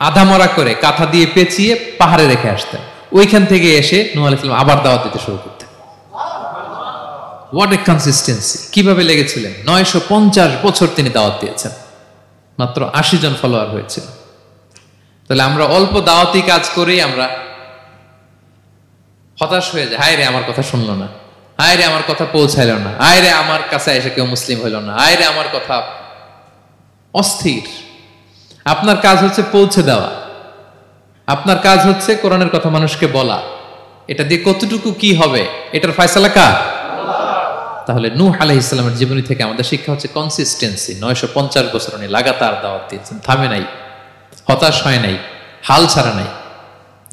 আধামরা করে কাঁথা দিয়ে পেঁচিয়ে পাহাড়ে রেখে আসতেন। ওইখান থেকে এসে নূহ আলাইহিস সালাম আবার দাওয়াত দিতে শুরু করতেন। What a consistency! কিভাবে লেগেছিলেন! 950 বছর তিনি দাওয়াত দিয়েছেন, মাত্র 80 জন ফলোয়ার হয়েছিল। তাহলে আমরা অল্প দাওয়াতি কাজ করেই আমরা হতাশ হয়ে যাই। হায় রে আমার কথা শুনলো না, হায় রে আমার কথা পৌঁছাইল না, হায় রে আমার কাছে এসে কেউ মুসলিম হইল না, হায় রে আমার কথা। অস্থির। আপনার কাজ হচ্ছে পৌঁছে দেওয়া, আপনার কাজ হচ্ছে কোরআনের কথা মানুষকে বলা। এটা দিয়ে কতটুকু কি হবে এটার ফয়সালা কার? তাহলে নূহ আলাইহিস সালামের জীবনী থেকে আমাদের শিক্ষা হচ্ছে কনসিস্টেন্সি। 950 বছর উনি লাগাতার দাওয়াত দিয়েছেন, থামে নাই, হতাশ হয় নাই, হাল ছাড়া নাই।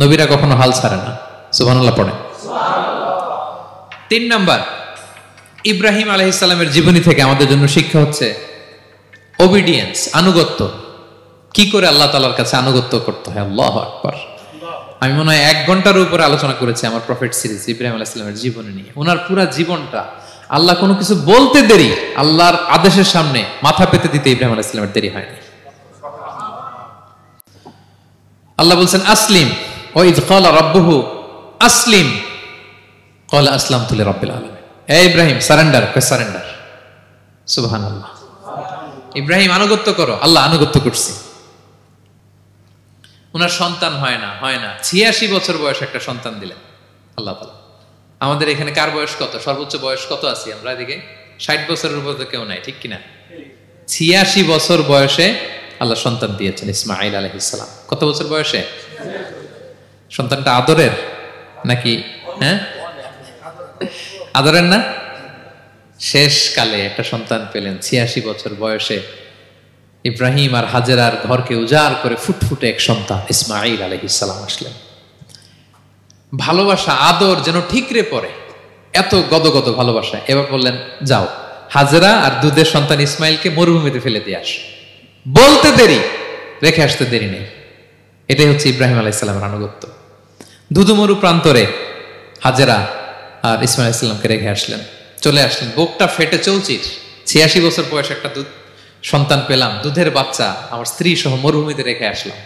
নবীরা কখনো হাল ছাড়ে না। সুবহানাল্লাহ পড়ে। 3 নাম্বার, ইব্রাহিম আলাইহিস সালামের জীবনী থেকে আমাদের জন্য শিক্ষা হচ্ছে ওবিডিয়েন্স, আনুগত্য। কি করে আল্লাহ তাআলার কাছে আনুগত্য করতে হয়। আল্লাহু আকবার। আমি মনে হয় 1 ঘন্টার উপরে আলোচনা করেছি আমার প্রফেট সিরিজ ইব্রাহিম আলাইহিস সালামের জীবনী নিয়ে। ওনার পুরো জীবনটা, আল্লাহ কোনো কিছু বলতে দেরি, আল্লাহর আদেশের সামনে মাথা পেতে দিতে ইব্রাহিম আলাইহিস সালামের দেরি হয়নি। আল্লাহ বলছেন আসলিম, ও ইয ক্বালা রাব্বুহু আসলিম ক্বালা আসলামতু লিরাব্বিল আলামিন। হে ইব্রাহিম সারেন্ডার, সারেন্ডার। সুবহানাল্লাহ। ইব্রাহিম আনুগত্য করো, আল্লাহ আনুগত্য করছি। ওনার সন্তান হয় না 86 বছর বয়সে একটা সন্তান দিলেন আল্লাহ তাআলা। আমাদের এখানে কার বয়স কত? সর্বোচ্চ বয়স কত আছি আমরা? এদিকে 60 বছরের উপর তো কেউ নাই, ঠিক কিনা? 86 বছর বয়সে আল্লাহ সন্তান দিয়েছেন ইসমাঈল আলাইহিস সালাম। কত বছর বয়সে? সন্তানটা আদরের নাকি? হ্যাঁ, আদরের না? শেষ কালে একটা সন্তান পেলেন 86 বছর বয়সে। ইব্রাহিম আর হাজেরার ঘরকে উজাড় করে ফুটফুটে এক সন্তান ইসমাঈল আলাইহিস সালাম আসলেন। ভালোবাসা, আদর যেন ঠিকরে পড়ে, এত গদগদ ভালোবাসা। এবার বললেন যাও হাজেরা আর দুধের সন্তান ইসমাইলকে মরুভূমিতে ফেলে দিয়ে আস। বলতে দেরি, রেখে আসতে দেরি নেই। এটাই হচ্ছে ইব্রাহিম আলাইহিস সালামের আনুগত্য। দুধুমরু প্রান্তরে হাজেরা আর ইসমাইল আলাইহিস সালামকে রেখে আসলেন, চলে আসলেন। বুকটা ফেটে চৌচির, 86 বছর বয়সে একটা দুধ সন্তান পেলাম, দুধের বাচ্চা, আমার স্ত্রী সহ মরুভূমিতে রেখে আসলাম।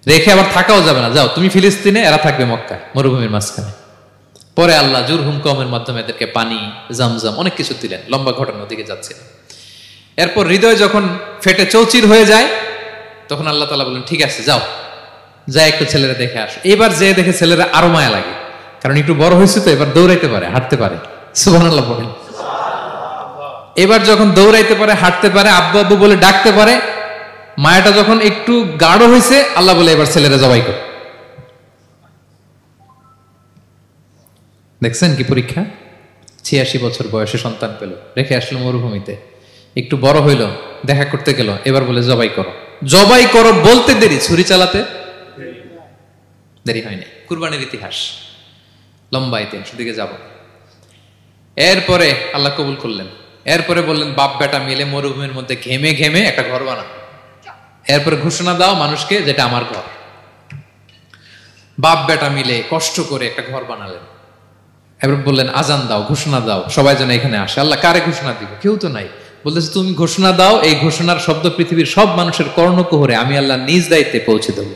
রেখে আবার থাকাও যাবে না, যাও তুমি ফিলিস্তিনে, এরা থাকবে মক্কায় মরুভূমির মাঝখানে। পরে আল্লাহ জুরহুম কওমের মাধ্যমে এদেরকে পানি, জামজাম অনেক কিছু দিলেন। লম্বা ঘটনার দিকে যাচ্ছে। এরপর হৃদয় যখন ফেটে চৌচির হয়ে যায় তখন আল্লাহ তাআলা বলেন ঠিক আছে যাও, যা একটু ছেলেরা দেখে আসো। এবার যে দেখে ছেলেরা আরো মায়া লাগে, কারণ একটু বড় হয়েছে তো, এবার দৌড়াইতে পারে, হাঁটতে পারে। সুবহানাল্লাহ বলেন। এবার যখন দৌড়াইতে পারে, হাঁটতে পারে, আব্বু আব্বু বলে ডাকতে পারে, মায়াটা যখন একটু গাঢ় হয়েছে, আল্লাহ বলে এবার ছেলেরা জবাই করে। দেখছেন কি পরীক্ষা! 86 বছর বয়সে সন্তান পেল, রেখে আসলো মরুভূমিতে। একটু বড় হইল, দেখা করতে গেল, এবার বলে জবাই করো। জবাই করো বলতে দেরি, ছুরি চালাতে দেরি হয়নি। কুরবানির ইতিহাস, লম্বা ইতিহাস, দিকে যাব। এরপরে আল্লাহ কবুল করলেন। এরপরে বললেন বাপ বেটা মিলে মরুভূমির মধ্যে ঘেমে ঘেমে একটা ঘর বানাও। এরপরে ঘোষণা দাও মানুষকে, যেটা আমার ঘর। বাপ বেটা মিলে কষ্ট করে একটা ঘর বানালেন। এবার বললেন আজান দাও, ঘোষণা দাও, সবাই যেন এখানে আসে। আল্লাহ কারে ঘোষণা দিব? কেউ তো নাই। বলতেছে তুমি ঘোষণা দাও, এই ঘোষণার শব্দ পৃথিবীর সব মানুষের কর্ণকুহরে আমি আল্লাহ নিজ দায়িত্বে পৌঁছে দেব।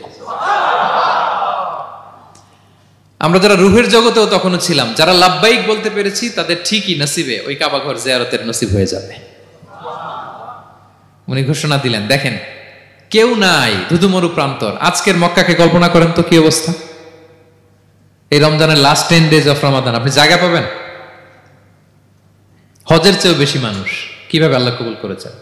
আমরা যারা রুহের জগতেও তখনও ছিলাম, যারা লাব্বাইক বলতে পেরেছি, তাদের ঠিকই নসিবে ওই কাবা ঘর জিয়ারতের নসিব হয়ে যাবে। উনি ঘোষণা দিলেন, দেখেন কেউ নাই, ধুধুমরু প্রান্তর। আজকের মক্কাকে কল্পনা করেন তো কি অবস্থা। এই রমজানের লাস্ট 10 days অফ রমাদান আপনি জায়গা পাবেন? হজের চেয়েও বেশি মানুষ। কিভাবে আল্লাহ কবুল করেছেন,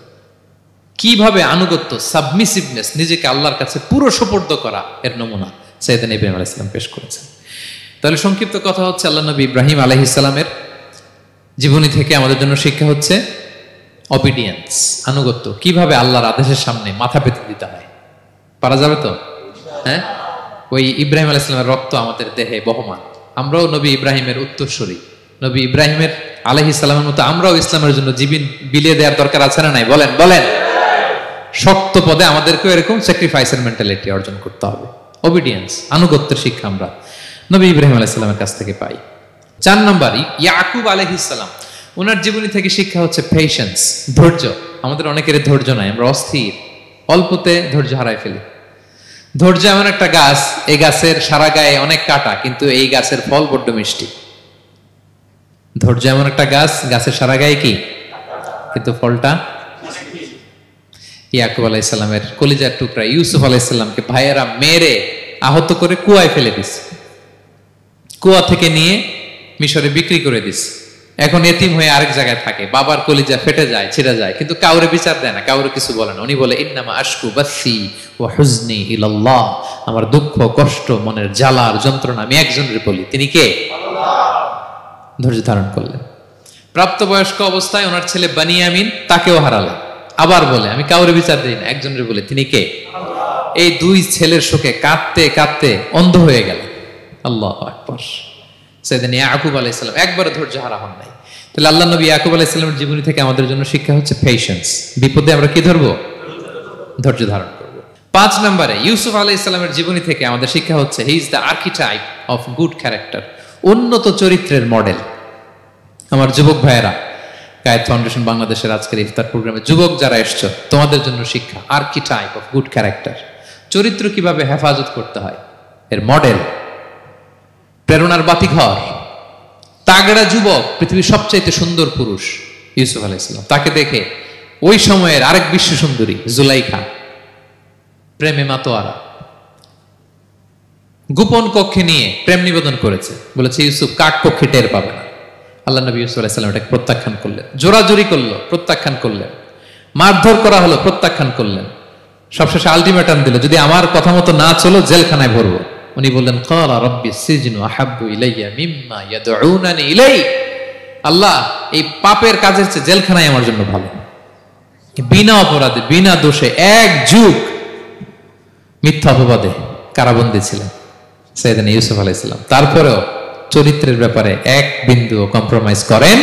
কিভাবে আনুগত্য, সাবমিসিভনেস, নিজেকে আল্লাহর কাছে পুরো সুপর্দ করা, এর নমুনা সাইয়েদনা ইব্রাহিম আলাইহিস সালাম পেশ করেছেন। তাহলে সংক্ষিপ্ত কথা হচ্ছে, আল্লাহ নবী ইব্রাহিম আলাইহিস সালামের জীবনী থেকে আমাদের জন্য শিক্ষা হচ্ছে অবিডিয়েন্স, আনুগত্য। কিভাবে আল্লাহর আদেশের সামনে মাথা পেতে দিতে হয়, পারা যাবে তো? হ্যাঁ, ওই ইব্রাহিম আলাইহিস সালামের রক্ত আমাদের দেহে বহমান। আমরাও নবী ইব্রাহিমের উত্তরসূরি। নবী ইব্রাহিমের আলাইহিস সালামের মতো আমরাও ইসলামের জন্য জীবন বিলিয়ে দেওয়ার দরকার আছে না নাই? বলেন বলেন। শক্ত পদে আমাদেরকেও এরকম স্যাক্রিফাইসের মেন্টালিটি অর্জন করতে হবে। অবিডিয়েন্স, আনুগত্যের শিক্ষা আমরা নবী ইব্রাহিম আলাইহিস সালামের কাছ থেকে পাই। 4 নম্বর, ইয়াকুব আলাইহিস সালাম, ওনার জীবনী থেকে শিক্ষা হচ্ছে পেশেন্স, ধৈর্য। আমাদের অনেকের ধৈর্য নাই, আমরা অস্থির, অল্পতে ধৈর্য হারাই ফেলি। ধৈর্য এমন একটা গাছ, এই গাছের সারা গায়ে অনেক কাঁটা, কিন্তু এই গাছের ফল বড্ড মিষ্টি। ধৈর্য এমন একটা গাছ, গাছের সারা গায়ে কি, কিন্তু ফলটা। ইয়াকুব আলাইহিস সালামের কলিজার টুকরা ইউসুফ আলাইহিস সালামকে ভাইয়েরা মেরে আহত করে কুয়ায় ফেলে দিছে। কুয়া থেকে নিয়ে মিশরে বিক্রি করে দিছে। এখন এতিম হয়ে আরেক জায়গায় থাকে, বাবার কলিজা ফেটে যায়, ছিঁড়ে যায়, কিন্তু কাউরে বিচার দেয় না, কাউরে কিছু বলে না। উনি বলে, ইন্নামা আশকু বাসি ওয়া হুজনি ইলাল্লাহ, আমার দুঃখ কষ্ট মনের জ্বালার যন্ত্রণা আমি একজনের বলি, তিনি কে? আল্লাহ। ধৈর্য ধারণ করলেন। প্রাপ্তবয়স্ক অবস্থায় ওনার ছেলে বানিয়ামিন, তাকেও হারালেন। আবার বলে, আমি কাউরে বিচার দিই না, একজনের বলে, তিনি কে? আল্লাহ। এই 2 ছেলের শোকে কাঁদতে কাঁদতে অন্ধ হয়ে গেল। আল্লাহু আকবার। সাইয়েদনা ইয়াকুব আলাইহিস সালাম একবারে ধৈর্য হারা হন নাই। তাহলে আল্লাহ নবী ইয়াকুব আলাইহিস সালামের জীবনী থেকে আমাদের জন্য শিক্ষা হচ্ছে পেশেন্স। বিপদে আমরা কি ধরবো? ধৈর্য ধারণ করব। 5 নম্বরে, ইউসুফ আলাইহিস সালামের জীবনী থেকে আমাদের শিক্ষা হচ্ছে he is the archetype of good character, উন্নত চরিত্রের মডেল। আমার যুবক ভাইয়েরা, কায়েত ফাউন্ডেশন বাংলাদেশের আজকের ইফতার প্রোগ্রামে যুবক যারা এসছো, তোমাদের জন্য শিক্ষা আর্কিটাইপ অফ গুড ক্যারেক্টার, চরিত্র কিভাবে হেফাজত করতে হয় এর মডেল, প্রেরণার বাতিঘর, তাগড়া যুবক, পৃথিবীর সবচাইতে সুন্দর পুরুষ ইউসুফ আলাইহিস সালাম। তাকে দেখে ওই সময়ের আরেক বিশ্ব সুন্দরী জুলাইখা প্রেমে মাতোয়ারা, গোপন কক্ষে নিয়ে প্রেম নিবেদন করেছে, বলেছে ইউসুফ কাক পক্ষে টের পাবে না। আল্লাহ নবী ইউসুফ আলাইহিস সালাম এটাকে প্রত্যাখ্যান করলেন। জোরাজুরি করলো, প্রত্যাখ্যান করলেন। মারধর করা হলো, প্রত্যাখ্যান করলেন। সবশেষে আলটিমেটাম দিল, যদি আমার কথা মতো না চলো জেলখানায় ভরবো। উনি বললেন, ক্বালা রাব্বি সিজনু আহাব্বু ইলাইয়া মিম্মা ইয়াদউনানি ইলাই, আল্লাহ এই পাপের কাজের চেয়ে জেলখানায় আমার জন্য ভালো। বিনা অপরাধে, বিনা দোষে 1 যুগ মিথ্যা অপবাদে কারাবন্দী ছিলেন সাইয়েদনা ইউসুফ আলাইহিস সালাম। তারপরেও চরিত্রের ব্যাপারে 1 বিন্দুও কম্প্রোমাইজ করেন।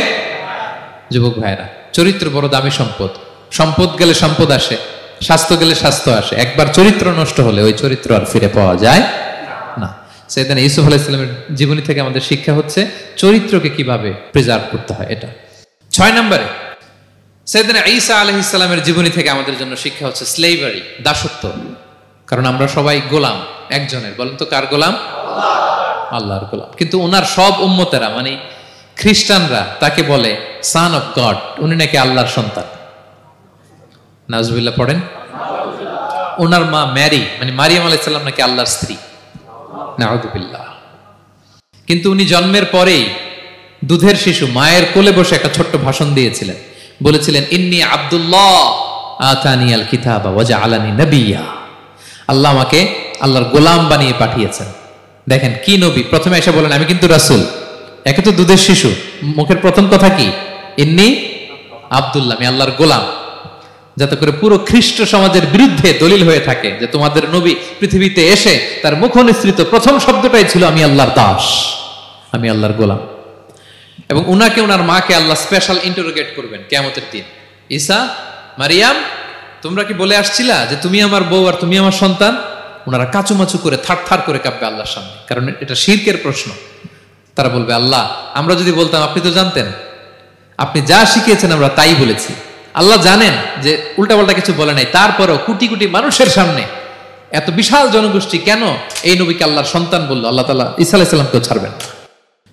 যুবক ভাইরা, চরিত্র বড় দামি সম্পদ। সম্পদ গেলে সম্পদ আসে, স্বাস্থ্য গেলে স্বাস্থ্য আসে, একবার চরিত্র নষ্ট হলে ওই চরিত্র আর ফিরে পাওয়া যায় না। সাইয়েদনা ইউসুফ আলাইহিস সালামের জীবনী থেকে আমাদের শিক্ষা হচ্ছে চরিত্রকে কিভাবে প্রিজার্ভ করতে হয় এটা। 6 নম্বরে, সাইয়েদনা ঈসা আলাইহিস সালামের জীবনী থেকে আমাদের জন্য শিক্ষা হচ্ছে স্লেভারি, দাসত্ব। কারণ আমরা সবাই গোলাম একজনের। বলেন তো কার গোলাম? আল্লাহর গোলাম। কিন্তু ওনার সব উম্মতেরা, মানে খ্রিস্টানরা তাকে বলে সান অফ গড, উনি নাকি আল্লাহর সন্তান। নাউজুবিল্লাহ পড়েন। ওনার মা ম্যারি, মানে মারিয়াম আলাইহিস সালাম নাকি আল্লাহর স্ত্রী। নাউজুবিল্লাহ। কিন্তু উনি জন্মের পরেই দুধের শিশু মায়ের কোলে বসে একটা ছোট্ট ভাষণ দিয়েছিলেন। বলেছিলেন, ইন্নী আব্দুল্লাহ আতানিয়াল কিতাবা ওয়া জাআলানি নাবিয়্যা, আল্লাহ আমাকে আল্লাহর গোলাম বানিয়ে পাঠিয়েছেন। দেখেন কি নবী, প্রথমে এসে বলেন আমি কিন্তু রাসূল। একে তো দুধের শিশু, মুখের প্রথম কথা কি? ইন্নী আব্দুল্লাহ, আমি আল্লাহর গোলাম। যাতে করে পুরো খ্রিস্ট সমাজের বিরুদ্ধে দলিল হয়ে থাকে যে তোমাদের নবী পৃথিবীতে এসে তার মুখ নিঃসৃত প্রথম শব্দটাই ছিল আমি আল্লাহর দাস, আমি আল্লাহর গোলাম। এবং উনাকে, ওনার মাকে আল্লাহ স্পেশাল ইন্টারোগেট করবেন কিয়ামতের দিন। ঈসা, মারিয়াম, তোমরা কি বলে আসছিলা যে তুমি আমার বউ আর তুমি আমার সন্তান? ওনারা কাচুমাচু করে থার থার করে কাঁপবে আল্লাহর সামনে, কারণ এটা শিরকের প্রশ্ন। তারা বলবে, আল্লাহ আমরা যদি বলতাম আপনি তো জানতেন, আপনি যা শিখিয়েছেন আমরা তাই বলেছি। আল্লাহ জানেন যে উল্টাপাল্টা কিছু বলে নাই, তারপরেও কোটি কোটি মানুষের সামনে এত বিশাল জনগোষ্ঠী কেন এই নবীকে আল্লাহর সন্তান বললো? আল্লাহ তাআলা ঈসা আলাইহিস সালামকেও ছাড়বেন,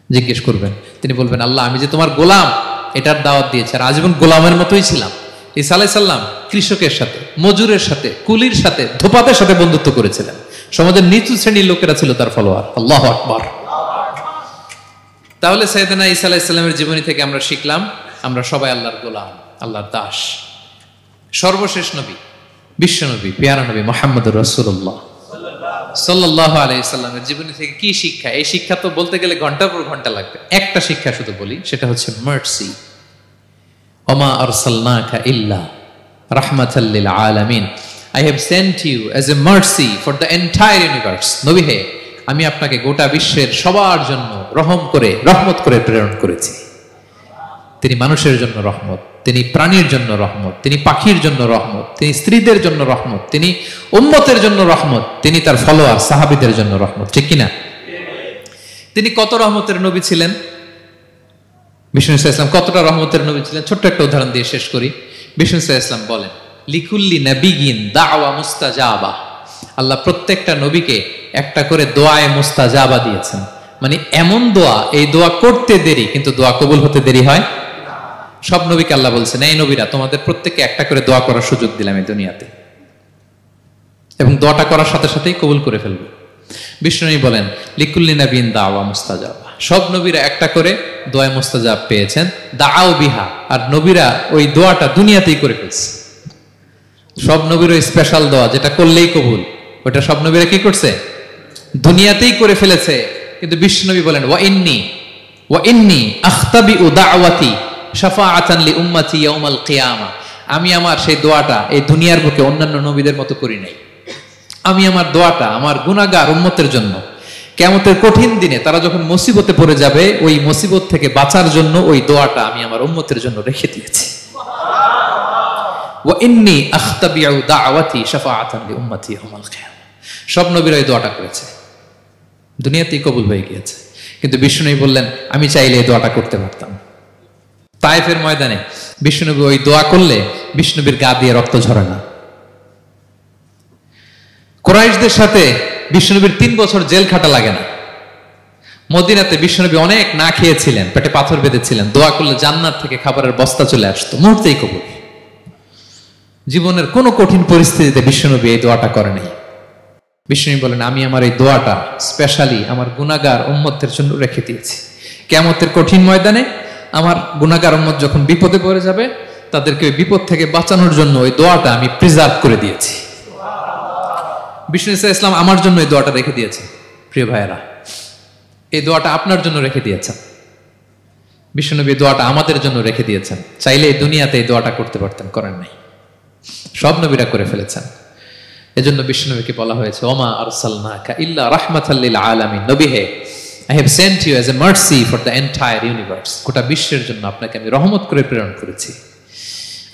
জিজ্ঞেস করবেন। তিনি বলবেন, আল্লাহ আমি যে তোমার গোলাম এটার দাওয়াত দিয়েছি, আর আজীবন গোলামের মতোই ছিলাম। ঈসা আলাইহিস সালাম কৃষকের সাথে, মজুরের সাথে, কুলির সাথে, ধোপাতের সাথে বন্ধুত্ব করেছিলেন। সমাজের নিচু শ্রেণীর লোকেরা ছিল তার ফলোয়ার। আল্লাহু আকবার। তাহলে সাইয়েদনা ঈসা আলাইহিস সালামের জীবনী থেকে আমরা শিখলাম আমরা সবাই আল্লাহর গোলাম, আল্লাহর দাস। সর্বশেষ নবী, বিশ্ব নবী, পেয়ারা নবী মুহাম্মদুর রাসূলুল্লাহ সাল্লাল্লাহু আলাইহি সাল্লামের জীবনী থেকে কি শিক্ষা? এই শিক্ষা তো বলতে গেলে ঘন্টার পর ঘন্টা লাগবে। একটা শিক্ষা শুধু বলি, সেটা হচ্ছে মার্সি। ওমা আরসালনাকা ইল্লা রাহমাতাল লিল আলামিন, I have sent you as a mercy for the entire universe. নবী হে, আমি আপনাকে গোটা বিশ্বের সবার জন্য রহমত করে প্রেরণ করেছি। তিনি মানুষের জন্য রহমত, তিনি প্রাণীর জন্য রহমত, তিনি পাখির জন্য রহমত, তিনি স্ত্রীদের জন্য রহমত, তিনি উম্মতের জন্য রহমত, তিনি তার ফলোয়ার সাহাবীদের জন্য রহমত। ঠিক কিনা? তিনি কত রহমতের নবী ছিলেন? বিষ্ণু ইসলাম কতটা রহমতের নবী ছিলেন? ছোট্ট একটা উদাহরণ দিয়ে শেষ করি। বিষ্ণু ইসলাম বলেন, লিকুল্লি নাবিয়িন দাওয়া মুস্তাজাবা। আল্লাহ প্রত্যেকটা নবীকে একটা করে দোয়ায়ে মুস্তাজাবা দিয়েছেন। মানে এমন দোয়া, এই দোয়া করতে দেরি কিন্তু দোয়া কবুল হতে দেরি হয়। সব নবীকে আল্লাহ বলছেন, এই নবীরা তোমাদের প্রত্যেককে একটা করে দোয়া করার সুযোগ দিলাম এই দুনিয়াতে, এবং দোয়াটা করার সাথে সাথেই কবুল করে ফেলবো। বিষ্ণু বলেন, লিকুল্লি নাবিয়িন দাওয়া মুস্তাজাবা। সব নবীরা একটা করে দোয়া মুস্তাজাব পেয়েছেন, দাআও বিহা। আর নবীরা ওই দোয়াটা দুনিয়াতেই করে ফেলছে। সব নবীর ওই স্পেশাল দোয়া যেটা করলেই কবুল, ওটা সব নবীরা কি করছে? দুনিয়াতেই করে ফেলেছে। কিন্তু বিশ্বনবী বলেন, ওয়া ইন্নী আখতাবিউ দাওয়াতি শাফাআতান লি উম্মতি ইয়াউমাল কিয়ামা। আমি আমার সেই দোয়াটা এই দুনিয়ার বুকে অন্যান্য নবীদের মতো করি নাই। আমি আমার দোয়াটা আমার গুনাহগার উম্মতের জন্য কিয়ামতের কঠিন দিনে তারা যখন মুসিবতে পড়ে যাবে, ওই মুসিবত থেকে বাঁচার জন্য ওই দোয়াটা আমি আমার উম্মতের জন্য রেখে দিয়েছি। ওয়া ইন্নী আখতাবিউ দাওয়াতি শাফাআতান লি উম্মতি ইয়াউমাল কিয়ামা। সব নবীরা এই দোয়াটা করেছে, দুনিয়াতেই কবুল হয়ে গিয়েছে। কিন্তু বিষ্ণুনবী বললেন, আমি চাইলে এই দোয়াটা করতে পারতাম। তায়েফের ময়দানে বিষ্ণুনবী ওই দোয়া করলে বিষ্ণুনবীর গা দিয়ে রক্ত ঝরে না। কুরাইশদের সাথে বিষ্ণুনবীর 3 বছর জেল খাটা লাগে না। মদিনাতে বিষ্ণুনবী অনেক না খেয়েছিলেন, পেটে পাথর বেঁধেছিলেন, দোয়া করলে জান্নাত থেকে খাবারের বস্তা চলে আসতো, মুহূর্তেই কবুল। জীবনের কোনো কঠিন পরিস্থিতিতে বিষ্ণুনবী এই দোয়াটা করে নাই। বিষ্ণুনবী বলেন, আমি আমার এই দোয়াটা স্পেশালি আমার গুনাহগার উম্মতের জন্য রেখে দিয়েছি। কিয়ামতের কঠিন ময়দানে আমার গুনাহগার উম্মত যখন বিপদে পড়ে যাবে, তাদেরকে ওই বিপদ থেকে বাঁচানোর জন্য ওই দোয়াটা আমি প্রিজার্ভ করে দিয়েছি। বিষ্ণু ইসলাম আমার জন্য এই দোয়াটা রেখে দিয়েছেন। প্রিয় ভাইয়েরা, এই দোয়াটা আপনার জন্য রেখে দিয়েছেন। বিষ্ণুনবী দোয়াটা আমাদের জন্য রেখে দিয়েছেন। চাইলে এই দুনিয়াতে এই দোয়াটা করতে পারতেন, করেন নাই। সব নবীরা করে ফেলেছেন। এজন্য বিষ্ণুনবীকে বলা হয়েছে, ওমা আরসালনাকা ইল্লা রাহমাতাল লিল আলামিন। নবী হে, I have sent you as a mercy for the entire universe. গোটা বিশ্বের জন্য আপনাকে আমি রহমত করে প্রেরণ করেছি।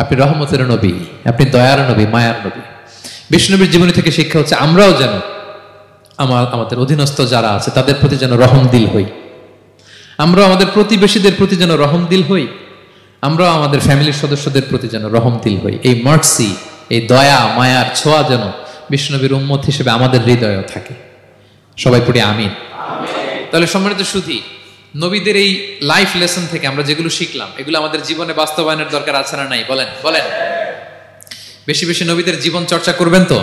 আপনি রহমতের নবী, আপনি দয়ার নবী, মায়ার নবী। বিষ্ণুনবীর জীবনী থেকে শিক্ষা হচ্ছে, আমরাও যেন আমাদের অধীনস্থ যারা আছে তাদের প্রতি যেন রহমদিল হই। আমরাও আমাদের প্রতিবেশীদের প্রতি যেন রহমদিল হই। আমরাও আমাদের ফ্যামিলির সদস্যদের প্রতি যেন রহমদিল হই। এই মার্সি, এই দয়া মায়ার ছোঁয়া যেন বিষ্ণুনবীর উম্মত হিসেবে আমাদের হৃদয়েও থাকে। সবাই পড়ি আমিন। তাহলে সম্মানিত সুধী, নবীদের এই লাইফ লেসন থেকে আমরা যেগুলো শিখলাম, এগুলো আমাদের জীবনে বাস্তবায়নের দরকার আছে না নাই? বলেন বলেন। বেশি বেশি নবীদের জীবন চর্চা করবেন তো?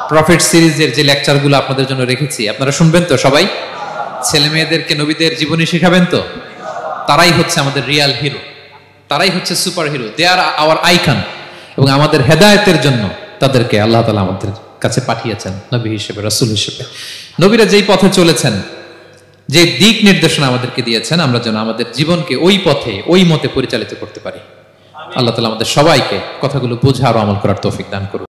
প্রফেট সিরিজের যে লেকচারগুলো আপনাদের জন্য রেখেছি, আপনারা শুনবেন তো? সবাই ছেলে মেয়েদেরকে নবীদের জীবনী শেখাবেন তো? তারাই হচ্ছে আমাদের রিয়াল হিরো, তারাই হচ্ছে সুপার হিরো। দে আর আওয়ার আইকন। এবং আমাদের হেদায়েতের জন্য তাদেরকে আল্লাহ তাআলা আমাদের কাছে পাঠিয়েছেন নবী হিসেবে, রাসূল হিসেবে। নবীরা যেই পথে চলেছেন, যে দিক নির্দেশনা আমাদেরকে দিয়েছেন, আমরা যেন আমাদের জীবনকে ওই পথে ওই মতে পরিচালিত করতে পারি। আল্লাহ তাআলা আমাদের সবাইকে কথাগুলো বোঝা আর আমল করার তৌফিক দান করুন।